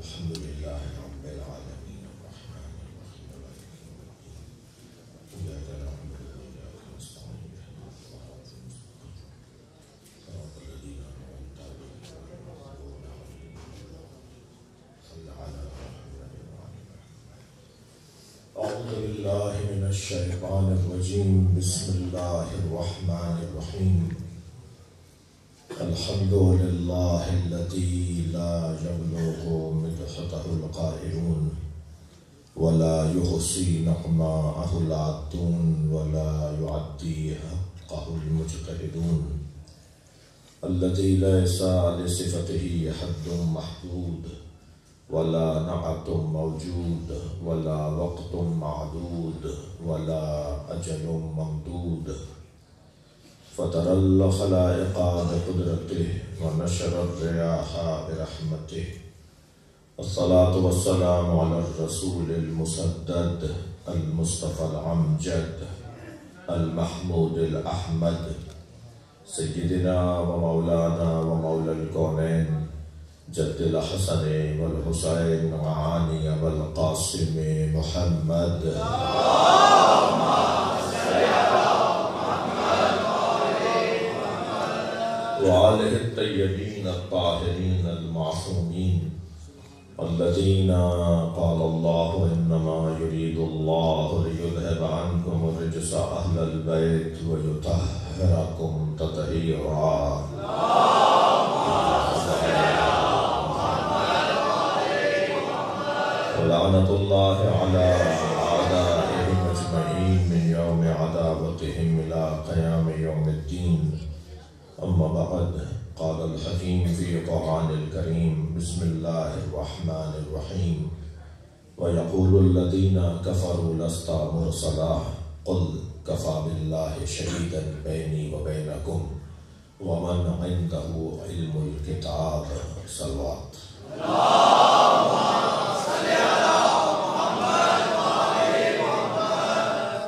الحمد لله رب العالمين الرحمن الرحيم مالك يوم الدين إياك نعبد وإياك نستعين اهدنا الصراط المستقيم صراط الذين أنعمت عليهم غير المغضوب عليهم صل على محمد وعلى أعوذ بالله من الشيطان الرجيم بسم الله الرحمن الرحيم الحمد لله الذي لا يبلغ مدحته القائلون ولا يحصي نعماءه العادون ولا يعدي حقه المجتهدون الذي ليس لصفته حد محدود ولا نعت موجود ولا وقت معدود ولا أجل ممدود فترى الخلائق بقدرته ونشر الرياح برحمته الصلاة والسلام على الرسول المسدد المصطفى الأمجد المحمود الأحمد سيدنا ومولانا ومولى الكونين جد الحسن والحسين وعاني والقاسم محمد وآله الطيبين الطاهرين المعصومين الذين قال الله إنما يريد الله ليذهب عنكم الرجس أهل البيت ويطهركم تطهيرا ولعنة الله على أعدائهم أجمعين من يوم عداوتهم إلى قيام يوم الدين أما بعد قال الحكيم في القرآن الكريم بسم الله الرحمن الرحيم ويقول الذين كفروا لست مرسلا قل كفى بالله شهيدا بيني وبينكم ومن عنده علم الكتاب صلوات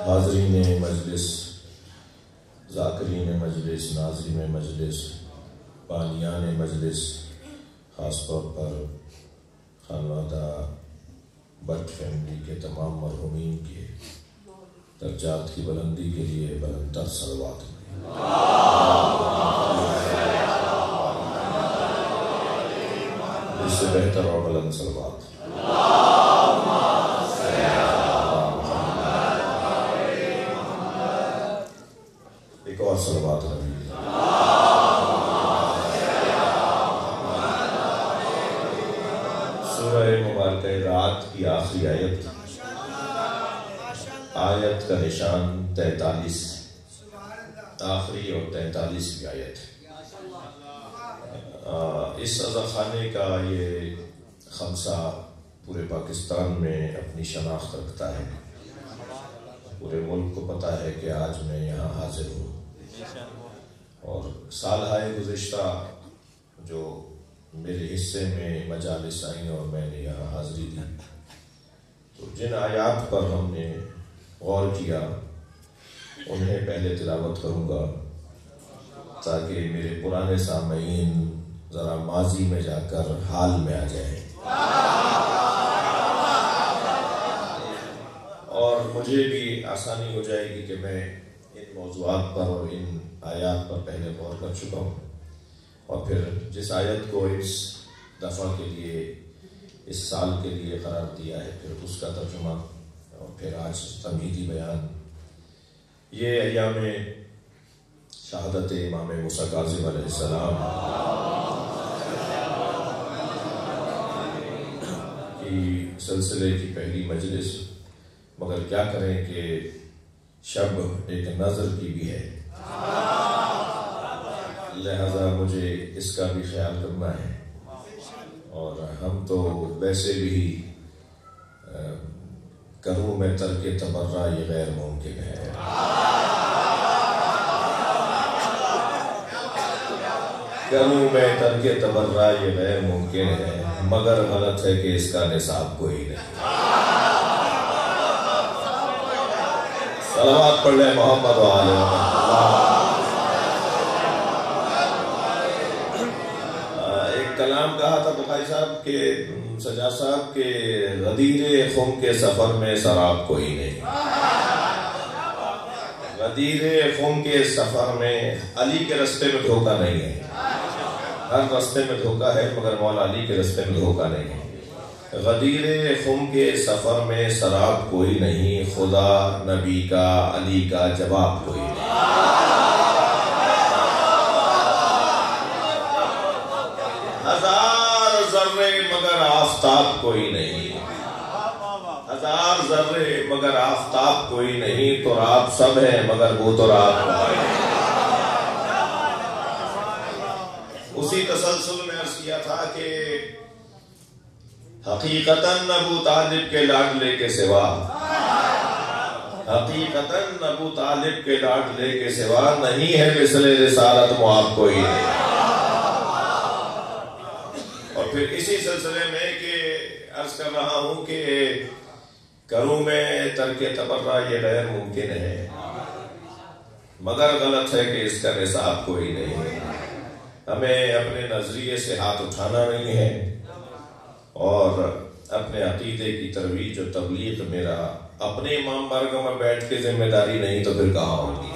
حاضرین مجلس، ذاکرین مجلس، ناظرین مجلس، بانیان مجلس، خاص طور پر خانوادہ بٹ فیملی کے تمام مرحومین کے درجات کی بلندی کے لیے بلندتر صلوات اس سے بہتر اور بلند صلوات ایک اور صلوات نبی سورہ مبارکہ رات کی آخری آیت کا نشان 43 آخری اور 43 آیت. اس عزاخانے کا یہ خمسہ پورے پاکستان میں اپنی شناخت رکھتا ہے. پورے ملک کو پتہ ہے کہ آج میں یہاں حاضر ہوں اور سالہائے گزشتہ جو میرے حصے میں مجالس آئیں اور میں نے یہاں حاضری دی تو جن آیات پر ہم نے غور کیا انہیں پہلے تلاوت کروں گا تاکہ میرے پرانے سامعین ذرا ماضی میں جا کر حال میں آ جائیں اور مجھے بھی آسانی ہو جائے گی کہ میں ان موضوعات پر اور ان آیات پر پہلے غور کر چکا ہوں اور پھر جس آیت کو اس دفعہ کے لیے اس سال کے لیے قرار دیا ہے پھر اس کا ترجمہ اور پھر آج تمہیدی بیان. یہ ایام شہادت امام موسیٰ کاظم علیہ السلام کی سلسلے کی پہلی مجلس، مگر کیا کریں کہ شب ایک نظر کی بھی ہے لہذا مجھے اس کا بھی خیال کرنا ہے اور ہم تو ویسے بھی کروں میں ترک تبرہ یہ غیر ممکن ہے. کروں میں ترک تبرہ یہ غیر ممکن ہے مگر غلط ہے کہ اس کا نصاب کوئی نہیں. صلوات پڑھ لیں محمد و آلہ ایک کلام کہا تھا بخاری صاحب کہ سجاد صاحب کے غدیر خم کے سفر میں سراب کوئی نہیں. غدیر خم کے سفر میں علی کے رستے میں دھوکہ نہیں ہے. ہر رستے میں دھوکہ ہے مگر مولا علی کے رستے میں دھوکہ نہیں ہے. غدیر خم کے سفر میں سراب کوئی نہیں، خدا نبی کا علی کا جواب کوئی نہیں. ہزار ذرے مگر آفتاب کوئی نہیں، ہزار ذرے مگر آفتاب کوئی نہیں، تو رات سب ہے مگر وہ تو رات کوئی نہیں. اسی تسلسل میں عرض کیا تھا کہ حقیقتاً ابو طالب کے لاڈلے کے سوا، حقیقتاً ابو طالب کے لاڈلے کے سوا نہیں ہے مثل رسالت معاب کوئی نہیں. اور پھر اسی سلسلے میں کہ عرض کر رہا ہوں کہ کروں میں ترک تبرہ یہ غیر ممکن ہے، مگر غلط ہے کہ اس کا نصاب کوئی نہیں ہے. ہمیں اپنے نظریے سے ہاتھ اٹھانا نہیں ہے، اور اپنے عقیدے کی ترویج و تبلیغ میرا اپنے امام بارگاہ میں بیٹھ کے ذمہ داری نہیں تو پھر کہاں ہوگی.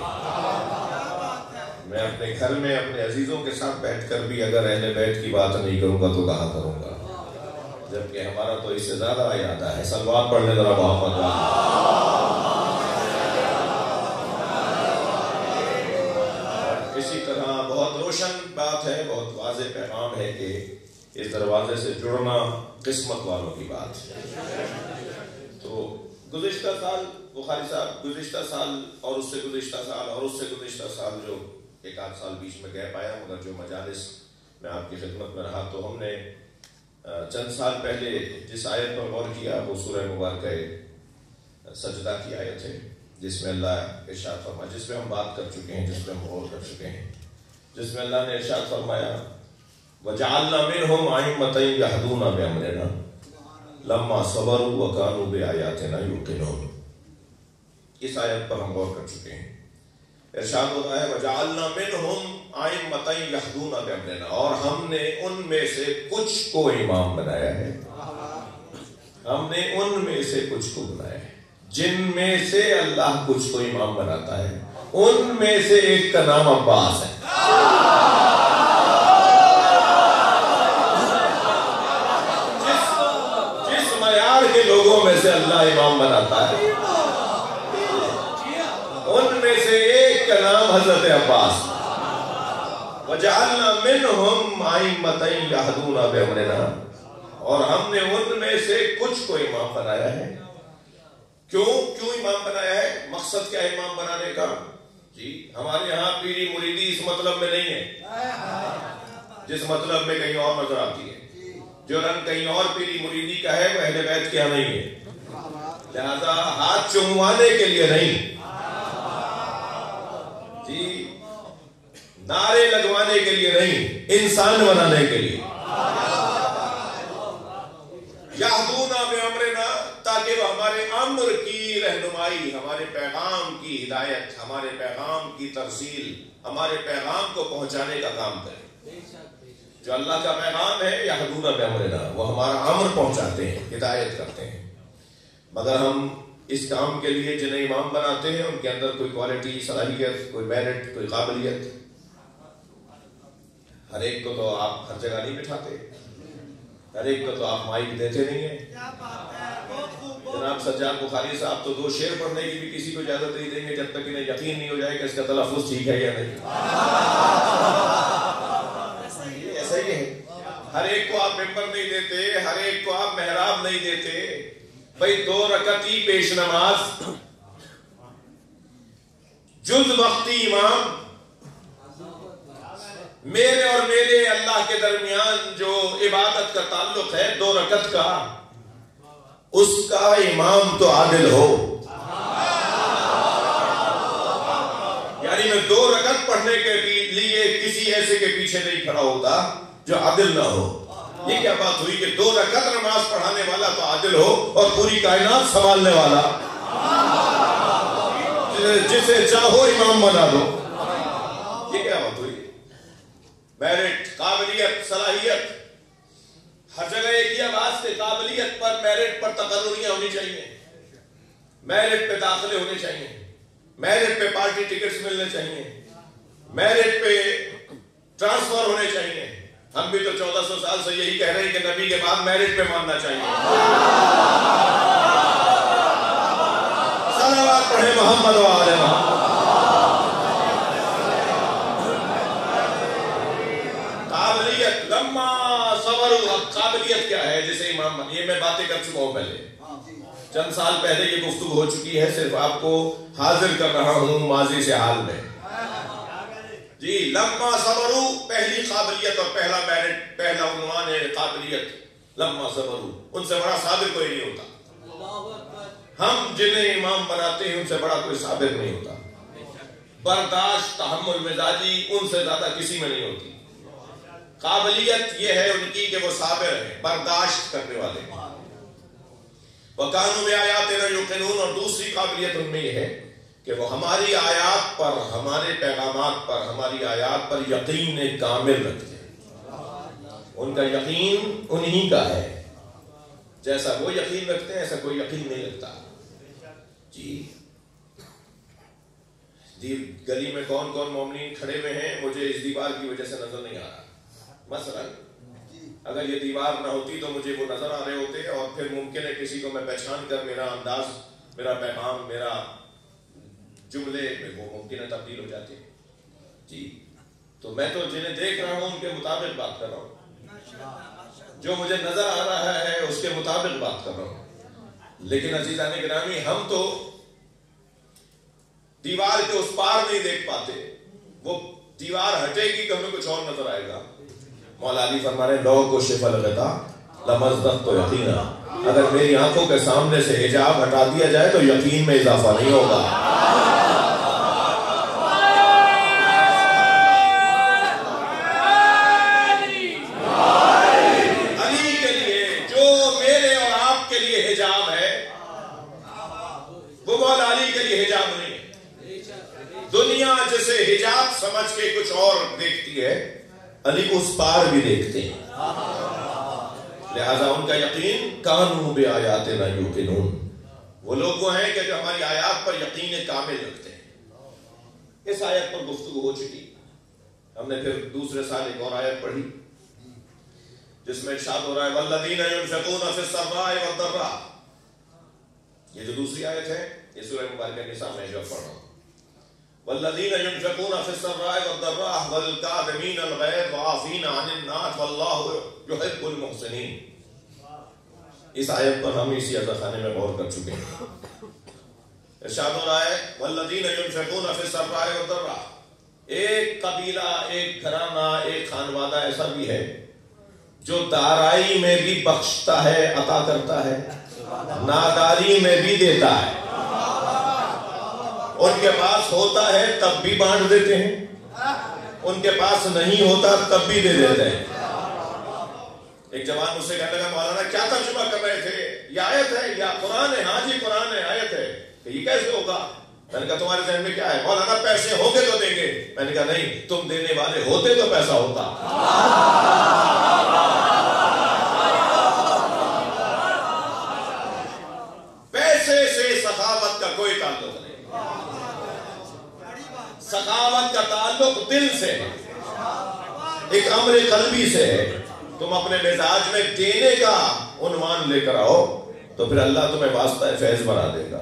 میں اپنے گھر میں اپنے عزیزوں کے ساتھ بیٹھ کر بھی اگر اہل بیت کی بات نہیں کروں گا تو کہاں کروں گا، جبکہ ہمارا تو اس سے زیادہ ارادہ ہے. صلوات پڑھنے ذرا محمد اسی طرح بہت روشن بات ہے، بہت واضح پیغام ہے کہ اس دروازے سے جڑنا قسمت والوں کی بات ہے. تو گزشتہ سال بخاری صاحب، گزشتہ سال اور اس سے گزشتہ سال اور اس سے گزشتہ سال جو ایک آدھ سال بیچ میں گیپ آیا، مگر جو مجالس میں آپ کی خدمت میں رہا تو ہم نے چند سال پہلے جس آیت پر غور کیا وہ سورہ مبارکہ سجدہ کی آیت ہے، جس میں اللہ ارشاد فرمایا، جس میں ہم بات کر چکے ہیں، جس میں ہم غور کر چکے ہیں، جس میں اللہ نے ارشاد فرمایا وَجَعَلْنَا مِنْهُمْ أَئِمَّةً يَهْدُونَ بِأَمْرِنَا لَمَّا صَبَرُوا وَكَانُوا بِآيَاتِنَا يُوقِنُونَ. اس آیت پر ہم غور کر چکے ہیں. ارشاد ہوتا ہے وَجَعَلْنَا مِنْهُمْ أَئِمَّةً يَهْدُونَ بِأَمْرِنَا، اور ہم نے ان میں سے کچھ کو امام بنایا ہے. ہم نے ان میں سے کچھ کو بنایا ہے. جن میں سے اللہ کچھ کو امام بناتا ہے ان میں سے ایک کا نام عباس ہے. جس معیار کے لوگوں میں سے اللہ امام بناتا ہے ان میں سے ایک کا نام حضرت عباس. وَجَعَلْنَا مِنْهُمْ أَئِمَّةً يَهْدُونَ بِأَمْرِنَا، اور ہم نے ان میں سے کچھ کو امام بنایا ہے. کیوں امام بنایا ہے؟ مقصد کیا ہے امام بنانے کا؟ جی ہمارے یہاں پیری مریدی اس مطلب میں نہیں ہے جس مطلب میں کہیں اور نظر آتی ہے. جو رنگ کہیں اور پیری مریدی کا ہے وہ اہل بیت کیا نہیں ہے. لہذا ہاتھ چموانے کے لیے نہیں جی، نعرے لگوانے کے لیے نہیں، انسان بنانے کے لیے. یہدونا بامرنا، تاکہ وہ ہمارے امر کی رہنمائی، ہمارے پیغام کی ہدایت، ہمارے پیغام کی ترسیل، ہمارے پیغام کو پہنچانے کا کام کریں. جو اللہ کا پیغام ہے یہدونا بامرنا، وہ ہمارا امر پہنچاتے ہیں، ہدایت کرتے ہیں. مگر ہم اس کام کے لیے جنہیں امام بناتے ہیں ان کے اندر کوئی کوالٹی، صلاحیت، کوئی میرٹ، کوئی قابلیت، ہر ایک کو تو آپ ہر جگہ نہیں بٹھاتے، ہر ایک کو تو آپ مائک دیتے نہیں ہیں. جناب سجاد بخاری صاحب تو 2 شعر پڑھنے کی بھی کسی کو اجازت نہیں دیں گے جب تک انہیں یقین نہیں ہو جائے کہ اس کا تلفظ ٹھیک ہے یا نہیں. ایسا ہی ہے. ہر ایک کو آپ ممبر نہیں دیتے، ہر ایک کو آپ محراب نہیں دیتے. بھئی 2 رکعتی پیش نماز، جز وقتی امام، میرے اور میرے اللہ کے درمیان جو عبادت کا تعلق ہے 2 رکعت کا، اس کا امام تو عادل ہو. یعنی میں 2 رکعت پڑھنے کے لیے کسی ایسے کے پیچھے نہیں کھڑا ہوتا جو عادل نہ ہو. یہ کیا بات ہوئی کہ 2 رکعت نماز پڑھانے والا تو عادل ہو اور پوری کائنات سنبھالنے والا جسے چاہو امام بنا دو. یہ کیا بات ہوئی؟ میرٹ، قابلیت، صلاحیت. ہر جگہ ایک ہی آواز کے قابلیت پر میرٹ پر تقرریاں ہونی چاہیے، میرٹ پہ داخلے ہونے چاہیے، میرٹ پہ پارٹی ٹکٹس ملنے چاہیے، میرٹ پہ ٹرانسفر ہونے چاہیے۔ ہم بھی تو 1400 سال سے یہی کہہ رہے ہیں کہ نبی کے بعد میرٹ پہ ماننا چاہیے۔ صلوات پڑھیں محمد و آل محمد۔ قابلیت لما صبروا، قابلیت کیا ہے جسے امام، یہ میں باتیں کر چکا ہوں پہلے، چند سال پہلے یہ گفتگو ہو چکی ہے، صرف آپ کو حاضر کر رہا ہوں ماضی سے حال میں۔ جی لما صبروا پہلی قابلیت اور پہلا میرٹ، پہلا عنوان ہے قابلیت۔ لما صبروا، ان سے بڑا صابر کوئی نہیں ہوتا۔ ہم جنہیں امام بناتے ہیں ان سے بڑا کوئی صابر نہیں ہوتا۔ برداشت، تحمل مزاجی ان سے زیادہ کسی میں نہیں ہوتی۔ قابلیت یہ ہے ان کی کہ وہ صابر ہیں، برداشت کرنے والے ہیں۔ وَكَانُوا بِآيَاتِنَا يُوقِنُونَ، اور دوسری قابلیت ان میں یہ ہے کہ وہ ہماری آیات پر، ہمارے پیغامات پر، ہماری آیات پر یقین کامل رکھتے ہیں۔ ان کا یقین انہی کا ہے، جیسا وہ یقین رکھتے ہیں ایسا کوئی یقین نہیں رکھتا۔ جی گلی میں کون کون مومنین کھڑے ہوئے ہیں مجھے اس دیوار کی وجہ سے نظر نہیں آ رہا۔ مثلا اگر یہ دیوار نہ ہوتی تو مجھے وہ نظر آ رہے ہوتے، اور پھر ممکن ہے کسی کو میں پہچان کر میرا انداز، میرا پیغام، میرا جملے میں وہ ممکن ہے تبدیل ہو جاتے۔ جی تو میں تو جنہیں دیکھ رہا ہوں ان کے مطابق بات کر رہا ہوں، جو مجھے نظر آ رہا ہے اس کے مطابق بات کر رہا ہوں۔ لیکن عزیزان گرامی ہم تو دیوار کے اس پار نہیں دیکھ پاتے، وہ دیوار ہٹے گی تو ہمیں کچھ اور نظر آئے گا۔ مولا علی فرما رہے لو کشف الغطا لمزدت تو یقینا، اگر میری آنکھوں کے سامنے سے حجاب ہٹا دیا جائے تو یقین میں اضافہ نہیں ہوگا۔ علی کے لیے جو میرے اور آپ کے لیے حجاب ہے وہ مولا علی کے لیے حجاب نہیں ہے۔ دنیا جسے حجاب سمجھ کے کچھ اور دیکھتی ہے، علی اس پار بھی دیکھتے ہیں، لہذا ان کا یقین کانوا بآیاتنا یوقنون، وہ لوگ وہ ہیں کہ جو ہماری آیات پر یقین کامل رکھتے ہیں۔ اس آیت پر گفتگو ہو چکی، ہم نے پھر دوسرے سال ایک اور آیت پڑھی جس میں ارشاد ہو رہا ہے والذین ينفقون فی السراء والضراء۔ یہ جو دوسری آیت ہے یہ سورہ مبارکہ نساء میں جو پڑھ رہا ہوں، والذین ينفقون فی السراء والضراء والکاظمین الغیظ والعافین عن الناس واللہ یحب المحسنین۔ اس آیت پر ہم اسی عزاخانے میں غور کر چکے ہیں۔ ارشاد ہو رہا ہے والذین ينفقون فی السراء والضراء، ایک قبیلہ، ایک گھرانہ، ایک خانوادہ ایسا بھی ہے جو دارائی میں بھی بخشتا ہے، عطا کرتا ہے، ناداری میں بھی دیتا ہے۔ ان کے پاس ہوتا ہے تب بھی بانٹ دیتے ہیں، ان کے پاس نہیں ہوتا تب بھی دے دیتے ہیں۔ ایک جوان مجھ سے کہنے لگا مولانا کیا ترجمہ کر رہے تھے، یہ آیت ہے یا قرآن ہے؟ ہاں جی قرآن ہے، آیت ہے۔ کہ یہ کیسے ہوگا؟ میں نے کہا تمہارے ذہن میں کیا ہے؟ مولانا پیسے ہوں گے تو دیں گے۔ میں نے کہا نہیں، تم دینے والے ہوتے تو پیسہ ہوتا۔ پیسے سے سخاوت کا کوئی تعلق نہیں، سخاوت کا تعلق دل سے ہے، ایک امر قلبی سے ہے۔ تم اپنے مزاج میں دینے کا عنوان لے کر آؤ تو پھر اللہ تمہیں واسطہ فیض بنا دے گا،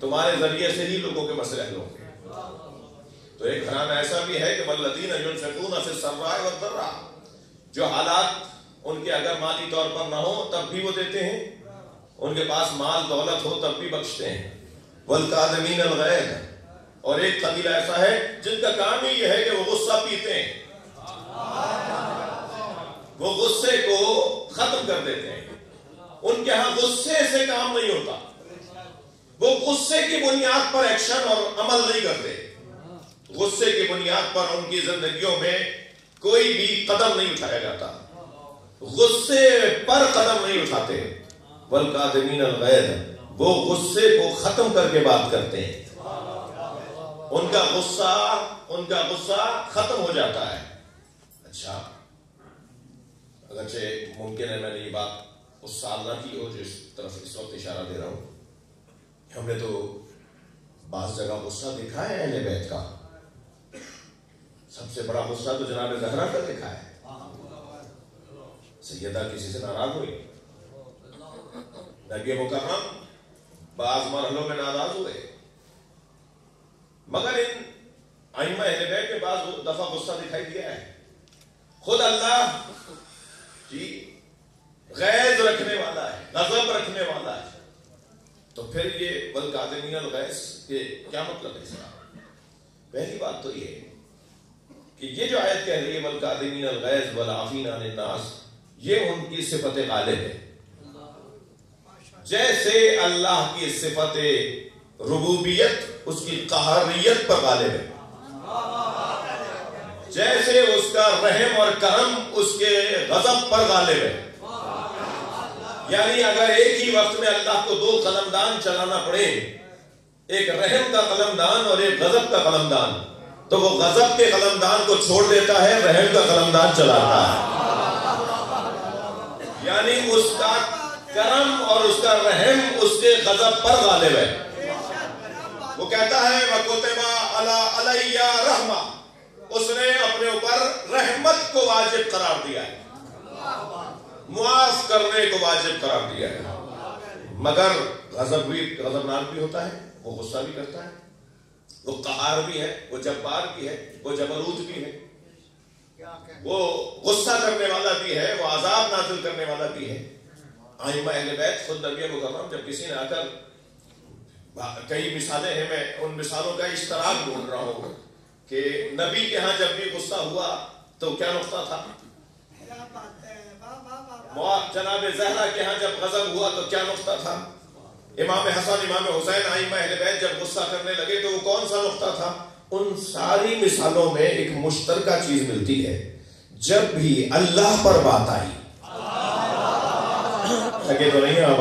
تمہارے ذریعے سے ہی لوگوں کے مسئلے حل ہوں گے۔ تو ایک گھرانہ ایسا بھی ہے کہ والذین ينفقون فی السراء والضراء، جو حالات ان کے اگر مالی طور پر نہ ہو تب بھی وہ دیتے ہیں، ان کے پاس مال دولت ہو تب بھی بخشتے ہیں۔ والکاظمین الغیظ، اور ایک قبیلہ ایسا ہے جن کا کام ہی یہ ہے کہ وہ غصہ پیتے ہیں، وہ غصے کو ختم کر دیتے ہیں۔ ان کے ہاں غصے سے کام نہیں ہوتا، وہ غصے کی بنیاد پر ایکشن اور عمل نہیں کرتے، غصے کی بنیاد پر ان کی زندگیوں میں کوئی بھی قدم نہیں اٹھایا جاتا، غصے پر قدم نہیں اٹھاتے۔ والکاظمین الغیظ، وہ غصے کو ختم کر کے بات کرتے ہیں، ان کا غصہ ختم ہو جاتا ہے۔ اچھا اگرچہ ممکن ہے میں نے یہ بات اس سال نہ کی ہو جس طرف اس وقت اشارہ دے رہا ہوں. ہم نے تو بعض جگہ غصہ دیکھا ہے اہل بیت کا. سب سے بڑا غصہ تو جناب زہرا کا دیکھا ہے. سیدہ کسی سے ناراض ہوئی, نبی مکرم بعض مرحلوں میں ناراض ہوئے, مگر ان ائمہ اہل بیت میں بعض دفعہ غصہ دکھائی دیا ہے. خود اللہ جی غیظ رکھنے والا ہے, غضب رکھنے والا ہے. تو پھر یہ والکاظمین الغیظ یہ کیا مطلب ہے اس کا؟ پہلی بات تو یہ کہ یہ جو آیت کہہ رہی ہے والکاظمین الغیظ والعافین عن الناس, یہ ان کی صفت غالب ہے. جیسے اللہ کی صفت ربوبیت اس کی قہریت پر غالب ہے, جیسے اس کا رحم اور کرم اس کے غضب پر غالب ہے. یعنی اگر ایک ہی وقت میں اللہ کو دو قلمدان چلانا پڑے, ایک رحم کا قلمدان اور ایک غضب کا قلمدان, تو وہ غضب کے قلمدان کو چھوڑ دیتا ہے, رحم کا قلمدان چلاتا ہے. یعنی اس کا کرم اور اس کا رحم اس کے غضب پر غالب ہے. وہ کہتا ہے وَكُتِبَ عَلَيَّ رَحْمَةٌ, اس نے اپنے اوپر رحمت کو واجب قرار دیا ہے, معاف کرنے کو واجب قرار دیا ہے. مگر غضب بھی غضبناک بھی ہوتا ہے, وہ غصہ بھی کرتا ہے, وہ قہار بھی ہے, وہ جبار بھی ہے, وہ جبروت بھی ہے, وہ غصہ کرنے والا بھی ہے, وہ عذاب نازل کرنے والا بھی ہے. ائمہ اہل بیت خود نبی مکرم جب کسی نے آ کر, کئی مثالیں ہیں, میں ان مثالوں کا اشتراک ڈھونڈ رہا ہوں کہ نبی کے ہاں جب بھی غصہ ہوا تو کیا نقطہ تھا, جناب زہرا کے ہاں جب غضب ہوا تو کیا نقطہ تھا, امام حسن امام حسین ائمہ اہل بیت جب غصہ کرنے لگے تو وہ کون سا نقطہ تھا. ان ساری مثالوں میں ایک مشترکہ چیز ملتی ہے, جب بھی اللہ پر بات آئی, لگے تو نہیں آپ,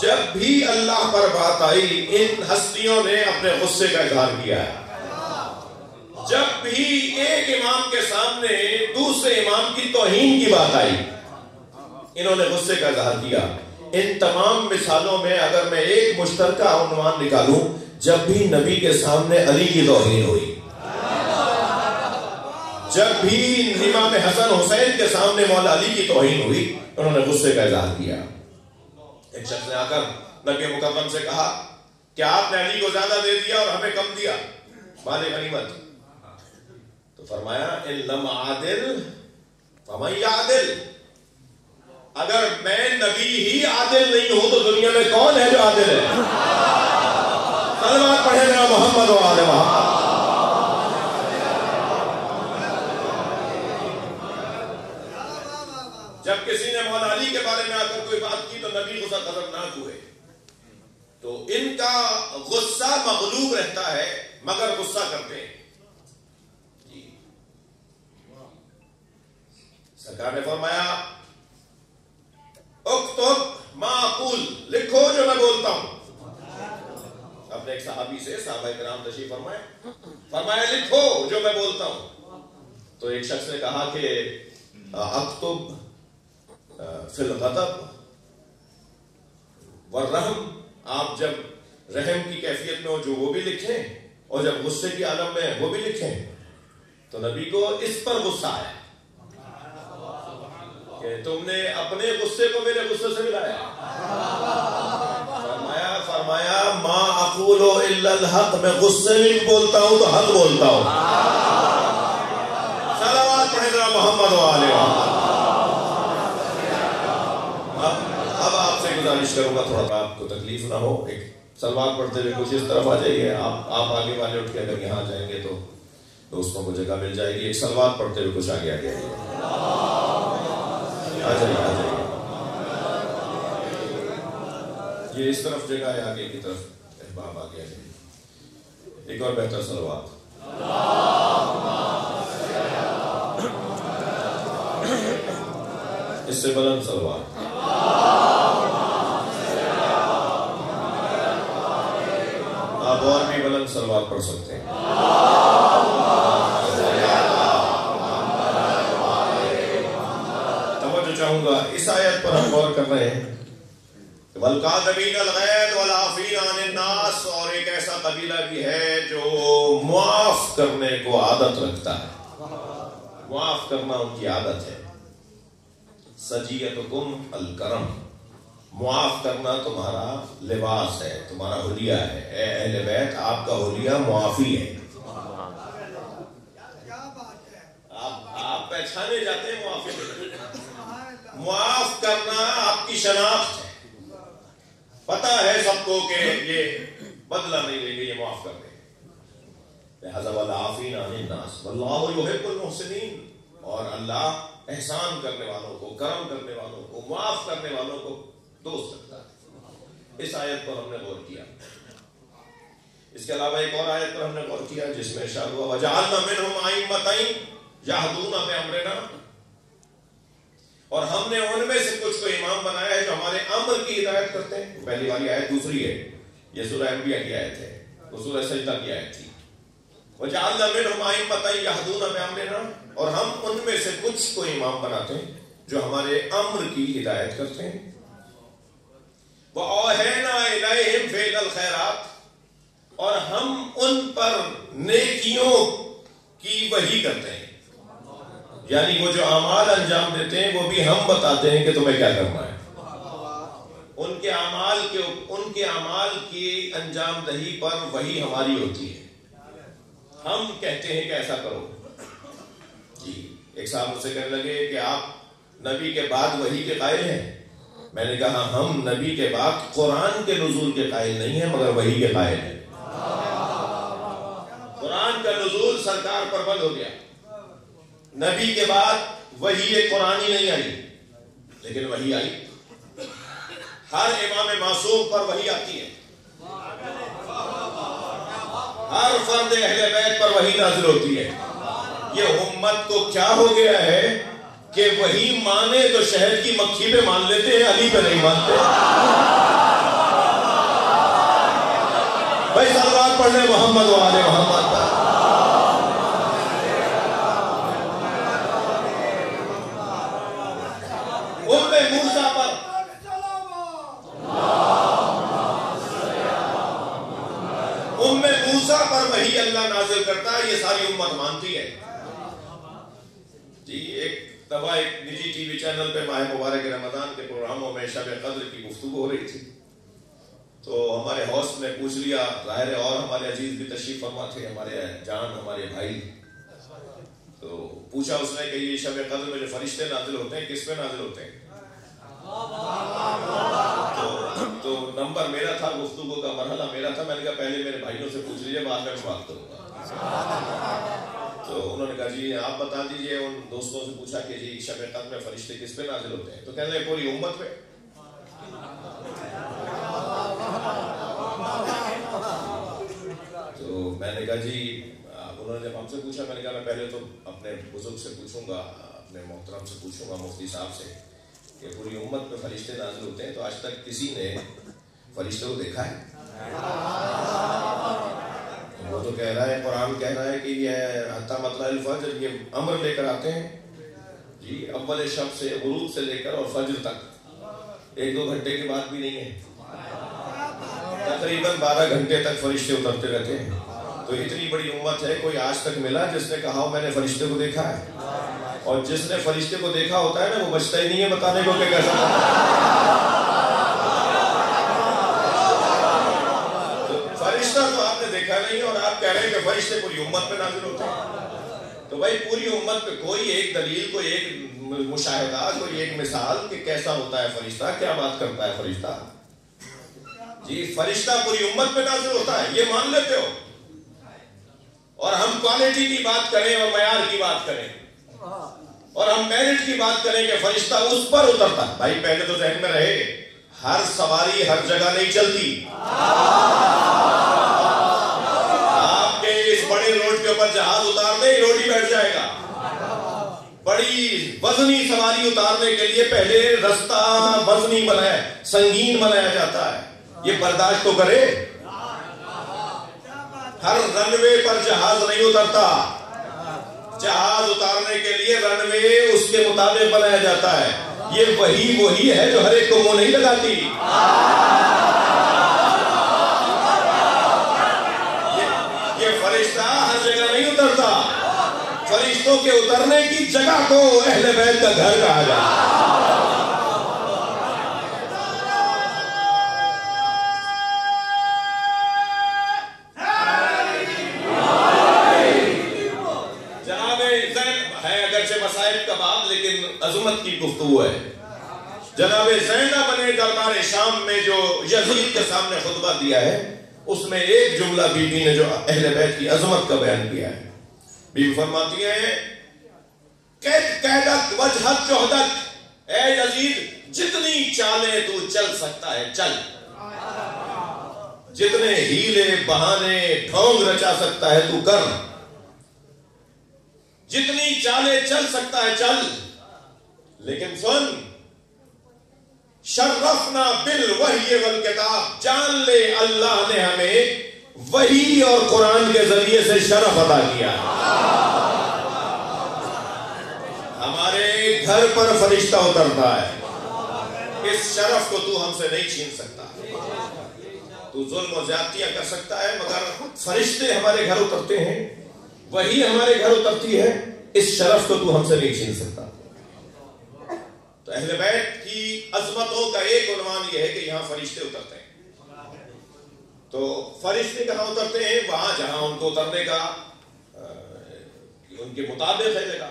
جب بھی اللہ پر بات آئی ان ہستیوں نے اپنے غصے کا اظہار کیا ہے. جب بھی ایک امام کے سامنے دوسرے امام کی توہین کی بات آئی, انہوں نے غصے کا اظہار کیا. ان تمام مثالوں میں اگر میں ایک مشترکہ عنوان نکالوں, جب بھی نبی کے سامنے علی کی توہین ہوئی, جب بھی امام حسن حسین کے سامنے مولا علی کی توہین ہوئی, انہوں نے غصے کا اظہار کیا. ایک شخص نے آ کر نبی مکرم سے کہا کہ آپ نے علی کو زیادہ دے دیا اور ہمیں کم دیا, مال غنیمت. تو فرمایا ان لم عادل فمن یعدل, اگر میں نبی ہی عادل نہیں ہوں تو دنیا میں کون ہے جو عادل ہے. صلوات پڑھے میرا محمد و آل محمد. جب کسی نے مولا علی کے بارے میں آ کر کوئی بات کی تو نبی غصہ خطرناک ہوئے. تو ان کا غصہ مغلوب رہتا ہے مگر غصہ کرتے ہیں. سرکار نے فرمایا اکتب ما اقول, لکھو جو میں بولتا ہوں. اپنے ایک صحابی سے, صحابہ کرام تشریف فرمائے, فرمایا لکھو جو میں بولتا ہوں. تو ایک شخص نے کہا کہ اکتب فی الغضب والرحم, آپ جب رحم کی کیفیت میں ہو جو وہ بھی لکھیں, اور جب غصے کی عالم میں وہ بھی لکھیں. تو نبی کو اس پر غصہ آیا کہ تم نے اپنے غصے کو میرے غصے سے ملایا. فرمایا ما اقول الا الحق, میں غصے میں بولتا ہوں تو حق بولتا ہوں. صلوات پڑھے میرا محمد و آل محمد. اب آپ سے گزارش کروں گا تھوڑا سا آپ کو تکلیف نہ ہو, ایک صلوات پڑھتے ہوئے کچھ اس طرف آ جائیے. آپ آگے والے اٹھ کے اگر یہاں جائیں گے تو دوستوں کو جگہ مل جائے گی. ایک صلوات پڑھتے ہوئے کچھ آگے آگے آ جائیے. یہ اس طرف جگہ ہے, آگے کی طرف احباب آگے آ جائیے. ایک اور بہتر صلوات. اس سے بلند صلوات. آپ اور بھی بلند صلوات پڑھ سکتے ہیں. اس آیت پر ہم غور کر رہے ہیں وَالْكَاظِمِينَ الْغَيْظَ وَالْعَافِينَ عَنِ النَّاسِ، اور ایک ایسا قبیلہ بھی ہے جو معاف کرنے کو عادت رکھتا ہے، معاف کرنا ان کی عادت ہے. سجیتکم الکرم، معاف کرنا تمہارا لباس ہے، تمہارا حلیہ ہے. اے اہل بیت، آپ کا حلیہ معافی ہے. آپ پہچانے جاتے ہیں معافی میں. معاف کرنا آپ کی شناخت ہے. پتہ ہے سب کو کہ یہ بدلہ نہیں لیں گے، یہ معاف کر دیں گے. لہذا والعافین عن الناس واللہ یحب المحسنین، اور اللہ احسان کرنے والوں کو، کرم کرنے والوں کو، معاف کرنے والوں کو دوست رکھتا ہے. اس آیت پر ہم نے غور کیا. اس کے علاوہ ایک اور آیت پر ہم نے غور کیا جس میں ارشاد ہوا وجعلنا منہم ائمۃ یہدون بامرنا، اور ہم نے ان میں سے کچھ کو امام بنایا ہے جو ہمارے امر کی ہدایت کرتے ہیں. پہلی والی آیت دوسری ہے، یہ سورہ انبیاء کی آیت ہے، وہ سورہ سجدہ کی آیت تھی. وجعلنا منہم ائمۃ یہدون بامرنا، اور ہم ان میں سے کچھ کو امام بناتے ہیں جو ہمارے امر کی ہدایت کرتے ہیں. وَأَوْحَيْنَا إِلَيْهِمْ فِعْلَ الْخَيْرَاتِ، اور ہم ان پر نیکیوں کی وحی کرتے ہیں. یعنی وہ جو اعمال انجام دیتے ہیں وہ بھی ہم بتاتے ہیں کہ تمہیں کیا کرنا ہے. ان کے اعمال کی انجام دہی پر وحی ہماری ہوتی ہے. ہم کہتے ہیں کہ ایسا کرو. جی ایک صاحب مجھ سے کہنے لگے کہ آپ نبی کے بعد وحی کے قائل ہیں. میں نے کہا ہم نبی کے بعد قرآن کے نزول کے قائل نہیں ہیں مگر وحی کے قائل ہیں. قرآن کا نزول سرکار پر بند ہو گیا. نبی کے بعد وحی قرآنی نہیں آئی لیکن وحی آئی. ہر امام معصوم پر وحی آتی ہے. ہر فرد اہل بیت پر وحی نازل ہوتی ہے. یہ امت کو کیا ہو گیا ہے کہ وحی مانے تو شہد کی مکھی پہ مان لیتے ہیں، علی پہ نہیں مانتے. بھائی صلوات پڑھنے محمد و آل محمد پر. پر وہی اللہ نازل کرتا ہے، یہ ساری امت مانتی ہے. جی ایک دفعہ ایک نجی ٹی وی چینل پہ ماہ مبارک رمضان کے پروگراموں میں شب قدر کی گفتگو ہو رہی تھی، تو ہمارے ہوسٹ نے پوچھ لیا، ظاہر ہے اور ہمارے عزیز بھی تشریف فرما تھے، ہمارے جان، ہمارے بھائی. تو پوچھا اس نے کہ یہ شب قدر میں جو فرشتے نازل ہوتے ہیں کس پہ نازل ہوتے ہیں؟ تو نمبر میرا تھا، گفتگو کا مرحلہ میرا تھا. میں نے کہا پہلے میرے بھائیوں سے پوچھ لیجیے، بعد میں بات کروں گا. تو انہوں نے کہا جی آپ بتا دیجئے. ان دوستوں سے پوچھا کہ جی شب قدر میں فرشتے کس پہ نازل ہوتے ہیں؟ تو کہنے لگے پوری امت پہ. تو میں نے کہا جی انہوں نے جب ہم سے پوچھا، میں نے کہا میں پہلے تو اپنے بزرگ سے پوچھوں گا، اپنے محترم سے پوچھوں گا، مفتی صاحب سے، کہ پوری امت پہ فرشتے نازل ہوتے ہیں تو آج تک کسی نے فرشتے کو دیکھا ہے؟ وہ تو کہہ رہا ہے، قرآن کہہ رہا ہے کہ یہ حتی مطلع الفجر، یہ امر لے کر آتے ہیں جی اول شب سے، غروب سے لے کر اور فجر تک، 1-2 گھنٹے کے بعد بھی نہیں ہے. تقریباً 12 گھنٹے تک فرشتے اترتے رہتے ہیں. تو اتنی بڑی امت ہے، کوئی آج تک ملا جس نے کہا میں نے فرشتے کو دیکھا ہے؟ اور جس نے فرشتے کو دیکھا ہوتا ہے نا، وہ بچتا ہی نہیں ہے بتانے کو کہ کیسا. فرشتہ تو آپ نے دیکھا نہیں اور آپ کہہ رہے ہیں کہ فرشتے پوری امت پہ نازل ہوتے ہیں. تو بھائی پوری امت پہ کوئی ایک دلیل، کوئی ایک مشاہدہ، کوئی ایک مثال کہ کیسا ہوتا ہے فرشتہ، کیا بات کرتا ہے فرشتہ. جی فرشتہ پوری امت پہ نازل ہوتا ہے، یہ مان لیتے ہو. اور ہم کوالٹی کی بات کریں اور معیار کی بات کریں اور ہم میرٹ کی بات کریں کہ فرشتہ اس پر اترتا. بھائی پہلے تو ذہن میں رہے، ہر سواری ہر جگہ نہیں چلتی. آپ کے اس بڑے روڈ کے اوپر جہاز اتار دیں، روڈ ہی بیٹھ جائے گا. بڑی وزنی سواری اتارنے کے لیے پہلے رستہ وزنی بنایا، سنگین بنایا جاتا ہے، یہ برداشت تو کرے. ہر رن وے پر جہاز نہیں اترتا. جہاز اتارنے کے لیے رن وے اس کے مطابق بنایا جاتا ہے. یہ وہی ہے جو ہر ایک کو منہ نہیں لگاتی. یہ فرشتہ ہر جگہ نہیں اترتا. فرشتوں کے اترنے کی جگہ کو اہل بیت کا گھر کہا جاتا ہے. عظمت کی گفتگو ہے. جناب زینب نے دربار شام میں جو یزید کے سامنے خطبہ دیا ہے اس میں ایک جملہ بی بی نے جو اہل بیت کی عظمت کا بیان کیا ہے. بی بی فرماتی ہے قیدت وجہت جہدت، اے یزید جتنی چالیں تو چل سکتا ہے چل، جتنے ہیلے بہانے ڈھونگ رچا سکتا ہے تو کر، جتنی چالیں چل سکتا ہے چل، لیکن سن شرفنا بالوحی والکتاب، جان لے اللہ نے ہمیں وحی اور قرآن کے ذریعے سے شرف عطا کیا. ہمارے گھر پر فرشتہ اترتا ہے، اس شرف کو تو ہم سے نہیں چھین سکتا. تو ظلم و زیادتیاں کر سکتا ہے مگر فرشتے ہمارے گھر اترتے ہیں، وحی ہمارے گھر اترتی ہے، اس شرف کو تو ہم سے نہیں چھین سکتا. تو اہل بیت کی عظمتوں کا ایک عنوان یہ ہے کہ یہاں فرشتے اترتے ہیں. تو فرشتے کہاں اترتے ہیں؟ وہاں جہاں ان کو اترنے کا ان کے مطابق ہے جگہ.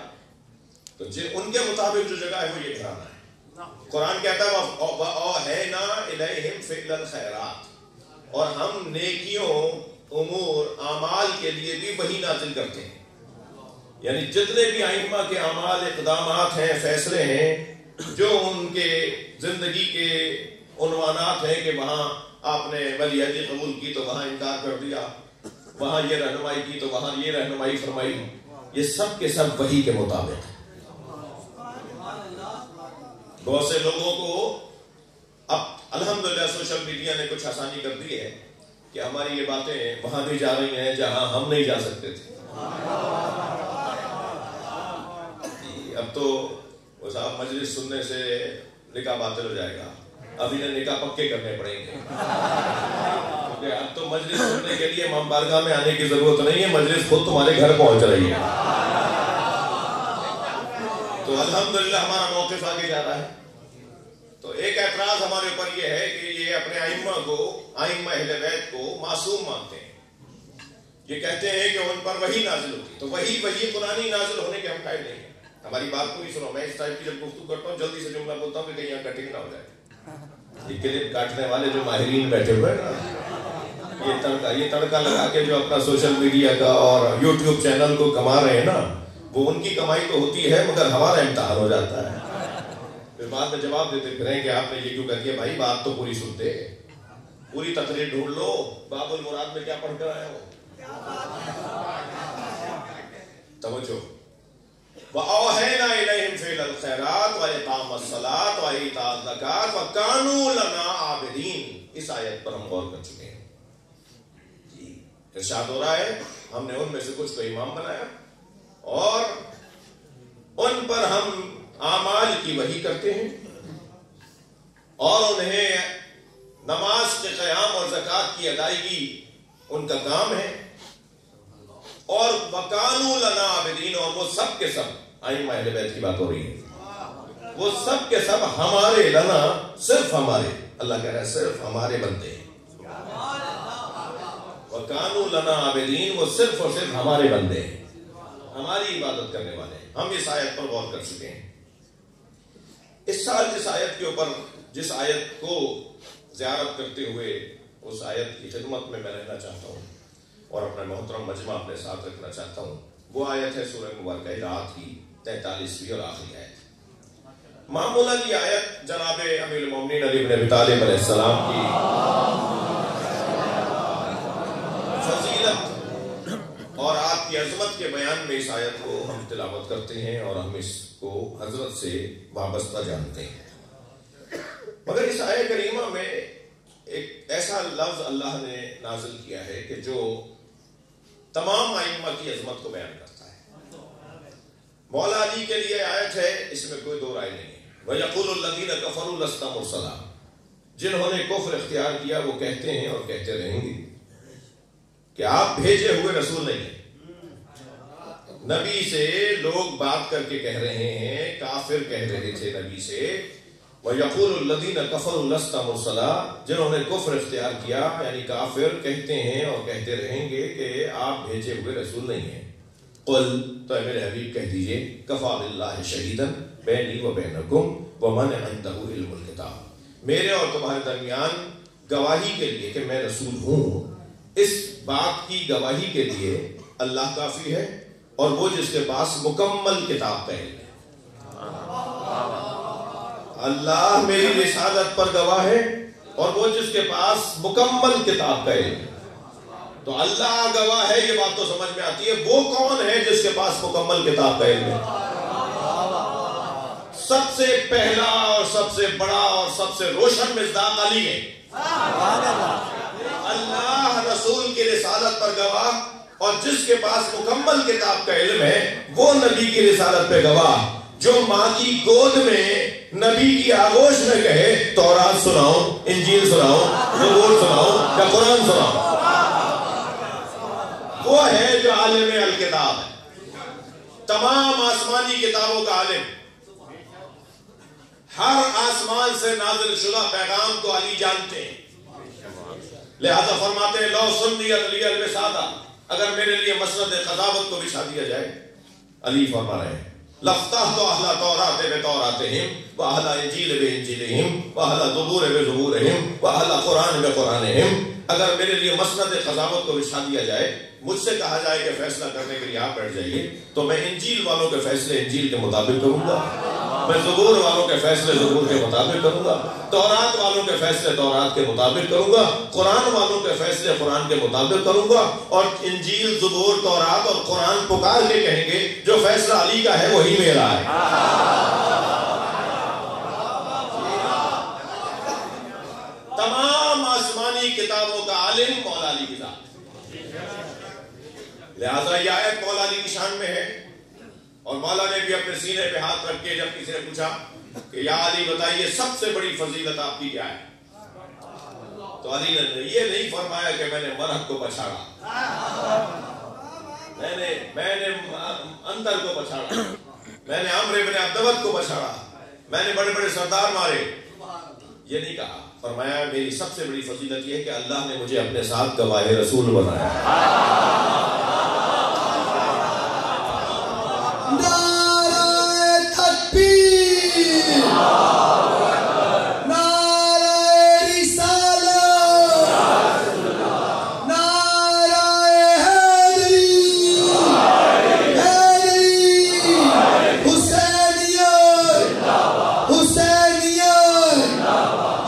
تو ان کے مطابق جو جگہ ہے وہ یہ گھرانا ہے. قرآن کہتا ہے وَأَوْحَيْنَا إِلَيْهِمْ فِعْلَ الْخَيْرَاتِ، اور ہم نیکیوں امور اعمال کے لیے بھی وحی نازل کرتے ہیں. یعنی جتنے بھی ائمہ کے اعمال اقدامات ہیں، فیصلے ہیں، جو ان کے زندگی کے عنوانات ہیں کہ وہاں آپ نے ولی عہدی قبول کی تو وہاں انکار کر دیا، وہاں یہ رہنمائی کی تو وہاں یہ رہنمائی فرمائی، یہ سب کے سب وحی کے مطابق. بہت سے لوگوں کو اب الحمدللہ سوشل میڈیا نے کچھ آسانی کر دی ہے کہ ہماری یہ باتیں وہاں بھی جا رہی ہیں جہاں ہم نہیں جا سکتے تھے. اب تو وہ صاحب مجلس سننے سے نکاح باطل ہو جائے گا، اب انہیں نکاح پکے کرنے پڑیں گے، کیونکہ اب تو مجلس سننے کے لیے امام بارگاہ میں آنے کی ضرورت نہیں ہے، مجلس خود تمہارے گھر پہنچ رہی ہے. تو الحمدللہ ہمارا موقف آگے جا رہا ہے. تو ایک اعتراض ہمارے اوپر یہ ہے کہ یہ اپنے ائمہ اہل بیت کو معصوم مانتے ہیں. یہ کہتے ہیں کہ ان پر وحی نازل ہوتی، تو وحی قرآنی نازل ہونے کے ہم قائل نہیں ہیں. ہماری بات کو نہیں سنو. میں اس ٹائپ کی جب گفتگو کرتا ہوں جلدی سے جملہ بولتا ہوں کہ کہیں یہاں کٹنگ نہ ہو جائے. یہ کلپ کاٹنے والے جو ماہرین بیٹھے ہوئے ہیں نا، یہ تڑکا لگا کے جو اپنا سوشل میڈیا کا اور یوٹیوب چینل کو کما رہے ہیں نا، وہ ان کی کمائی تو ہوتی ہے مگر ہمارا امتحان ہو جاتا ہے. پھر بعد میں جواب دیتے پھریں کہ آپ نے یہ کیوں کر دیا. بھائی بات تو پوری سنتے، پوری تقریر ڈھونڈ لو. باب المراد میں کیا پڑھ کر آئے ہو؟ توجہ. وَأَوْحَيْنَا إِلَيْهِمْ فِعْلَ الْخَيْرَاتِ وَإِقَامَ الصَّلَاةِ وَإِيتَاءَ الزَّكَاةِ وَكَانُوا لَنَا عَابِدِينَ. اس آیت پر ہم غور کر چکے ہیں. ارشاد ہو رہا ہے ہم نے ان میں سے کچھ کو امام بنایا اور ان پر ہم اعمال کی وحی کرتے ہیں اور انہیں نماز کے قیام اور زکوٰۃ کی ادائیگی ان کا کام ہے. اور وَكَانُوا لَنَا عَابِدِينَ، اور وہ سب کے سب ائمہ اہل بیت کی بات ہو رہی ہے، وہ سب کے سب ہمارے لنا، صرف ہمارے، اللہ کہہ رہا ہے صرف ہمارے بندے ہیں. وَكَانُوا لَنَا عَابِدِينَ، وہ صرف اور صرف ہمارے بندے ہیں، ہماری عبادت کرنے والے ہیں. ہم اس آیت پر غور کر چکے ہیں. اس سال جس آیت کے اوپر، جس آیت کو زیارت کرتے ہوئے اس آیت کی خدمت میں رہنا چاہتا ہوں اور اپنا محترم مجمع اپنے ساتھ رکھنا چاہتا ہوں، وہ آیت ہے سورہ مبارکہ رات کی 43ویں اور آخری آیت. معمولاً یہ آیت جناب امیر المومنین علی بن ابی طالب علیہ السلام کی فضیلت اور آپ کی عظمت کے بیان میں اس آیت کو ہم تلاوت کرتے ہیں اور ہم اس کو حضرت سے وابستہ جانتے ہیں. مگر اس آیت کریمہ میں ایک ایسا لفظ اللہ نے نازل کیا ہے کہ جو تمام ائمہ کی عظمت کو بیان کرتا ہے. مولا علی کے لیے آیت ہے، اس میں کوئی دو رائے نہیں ہے. وَيَقُولُ الَّذِينَ كَفَرُوا لَسْتَ مُرْسَلًا، جنہوں نے کفر اختیار کیا وہ کہتے ہیں اور کہتے رہیں گے کہ آپ بھیجے ہوئے رسول نہیں ہیں۔ نبی سے لوگ بات کر کے کہہ رہے ہیں، کافر کہہ رہے تھے نبی سے، وَيَقُولُ الَّذِينَ كَفَرُوا لَسْتَ مُرْسَلًا، جنہوں نے کفر اختیار کیا یعنی کافر کہتے ہیں اور کہتے رہیں گے کہ آپ بھیجے ہوئے رسول نہیں ہیں۔ قل، تو میرے حبیب کہہ دیجئے، کفا باللہ شہیداً بینی و بینکم ومن عندہ علم الکتاب، میرے اور تمہارے درمیان گواہی کے لیے کہ میں رسول ہوں، اس بات کی گواہی کے لیے اللہ کافی ہے اور وہ جس کے پاس مکمل کتاب کا علم ہے۔ اللہ میری رسالت پر گواہ ہے اور وہ جس کے پاس مکمل کتاب کا علم ہے۔ تو اللہ گواہ ہے، یہ بات تو سمجھ میں آتی ہے، وہ کون ہے جس کے پاس مکمل کتاب کا علم ہے؟ سب سے پہلا اور سب سے بڑا اور سب سے روشن مصداق علی ہے۔ اللہ رسول کی رسالت پر گواہ اور جس کے پاس مکمل کتاب کا علم ہے وہ نبی کی رسالت پہ گواہ، جو ماں کی گود میں نبی کی آغوش میں کہے تورات سناؤں، انجیل سناؤں، زبور سناؤں یا قرآن سناؤں، وہ ہے جو عالم الکتاب ہے، تمام آسمانی کتابوں کا عالم، ہر آسمان سے نازل شدہ پیغام کو علی جانتے ہیں، لہذا فرماتے ہیں لو سنیت لی الوسادہ، اگر میرے لیے مسند قضاوت کو بچھا دیا جائے، علی فرما رہے ہیں لفتحت اہل تورات بتوراتہم واہل انجیل بانجیلہم واہل زبور بزبورہم واہل قرآن بقرآنہم، اگر میرے لیے مسند قضاوت کو بچھا دیا جائے، مجھ سے کہا جائے کہ فیصلہ کرنے کے لیے آپ بیٹھ جائیے، تو میں انجیل والوں کے فیصلے انجیل کے مطابق کروں گا، میں زبور والوں کے فیصلے زبور کے مطابق کروں گا، تورات والوں کے فیصلے تورات کے مطابق کروں گا، قرآن والوں کے فیصلے قرآن کے مطابق کروں گا، اور انجیل زبور تورات اور قرآن پکار کے کہیں گے جو فیصلہ علی کا ہے وہی میرا ہے۔ تمام آسمانی کتابوں کا عالم مولا علی کی ذات، لہذا یہ آیت مولا علی کی شان میں ہے، اور مولا نے بھی اپنے سینے پہ ہاتھ رکھ کے جب کسی نے پوچھا کہ یا علی بتائیے سب سے بڑی فضیلت آپ کی کیا ہے، تو علی نے یہ نہیں فرمایا کہ میں نے مرحب کو پچھاڑا، میں نے اندر کو پچھاڑا، میں نے عمرو بن عبدود کو پچھاڑا، میں نے بڑے بڑے سردار مارے، یہ نہیں کہا، فرمایا میری سب سے بڑی فضیلت یہ ہے کہ اللہ نے مجھے اپنے ساتھ گواہ رسول بنایا۔ نعرہ تکبیر، نعرہ رسالت، نعرہ حیدری، حسینیت، حسینیت،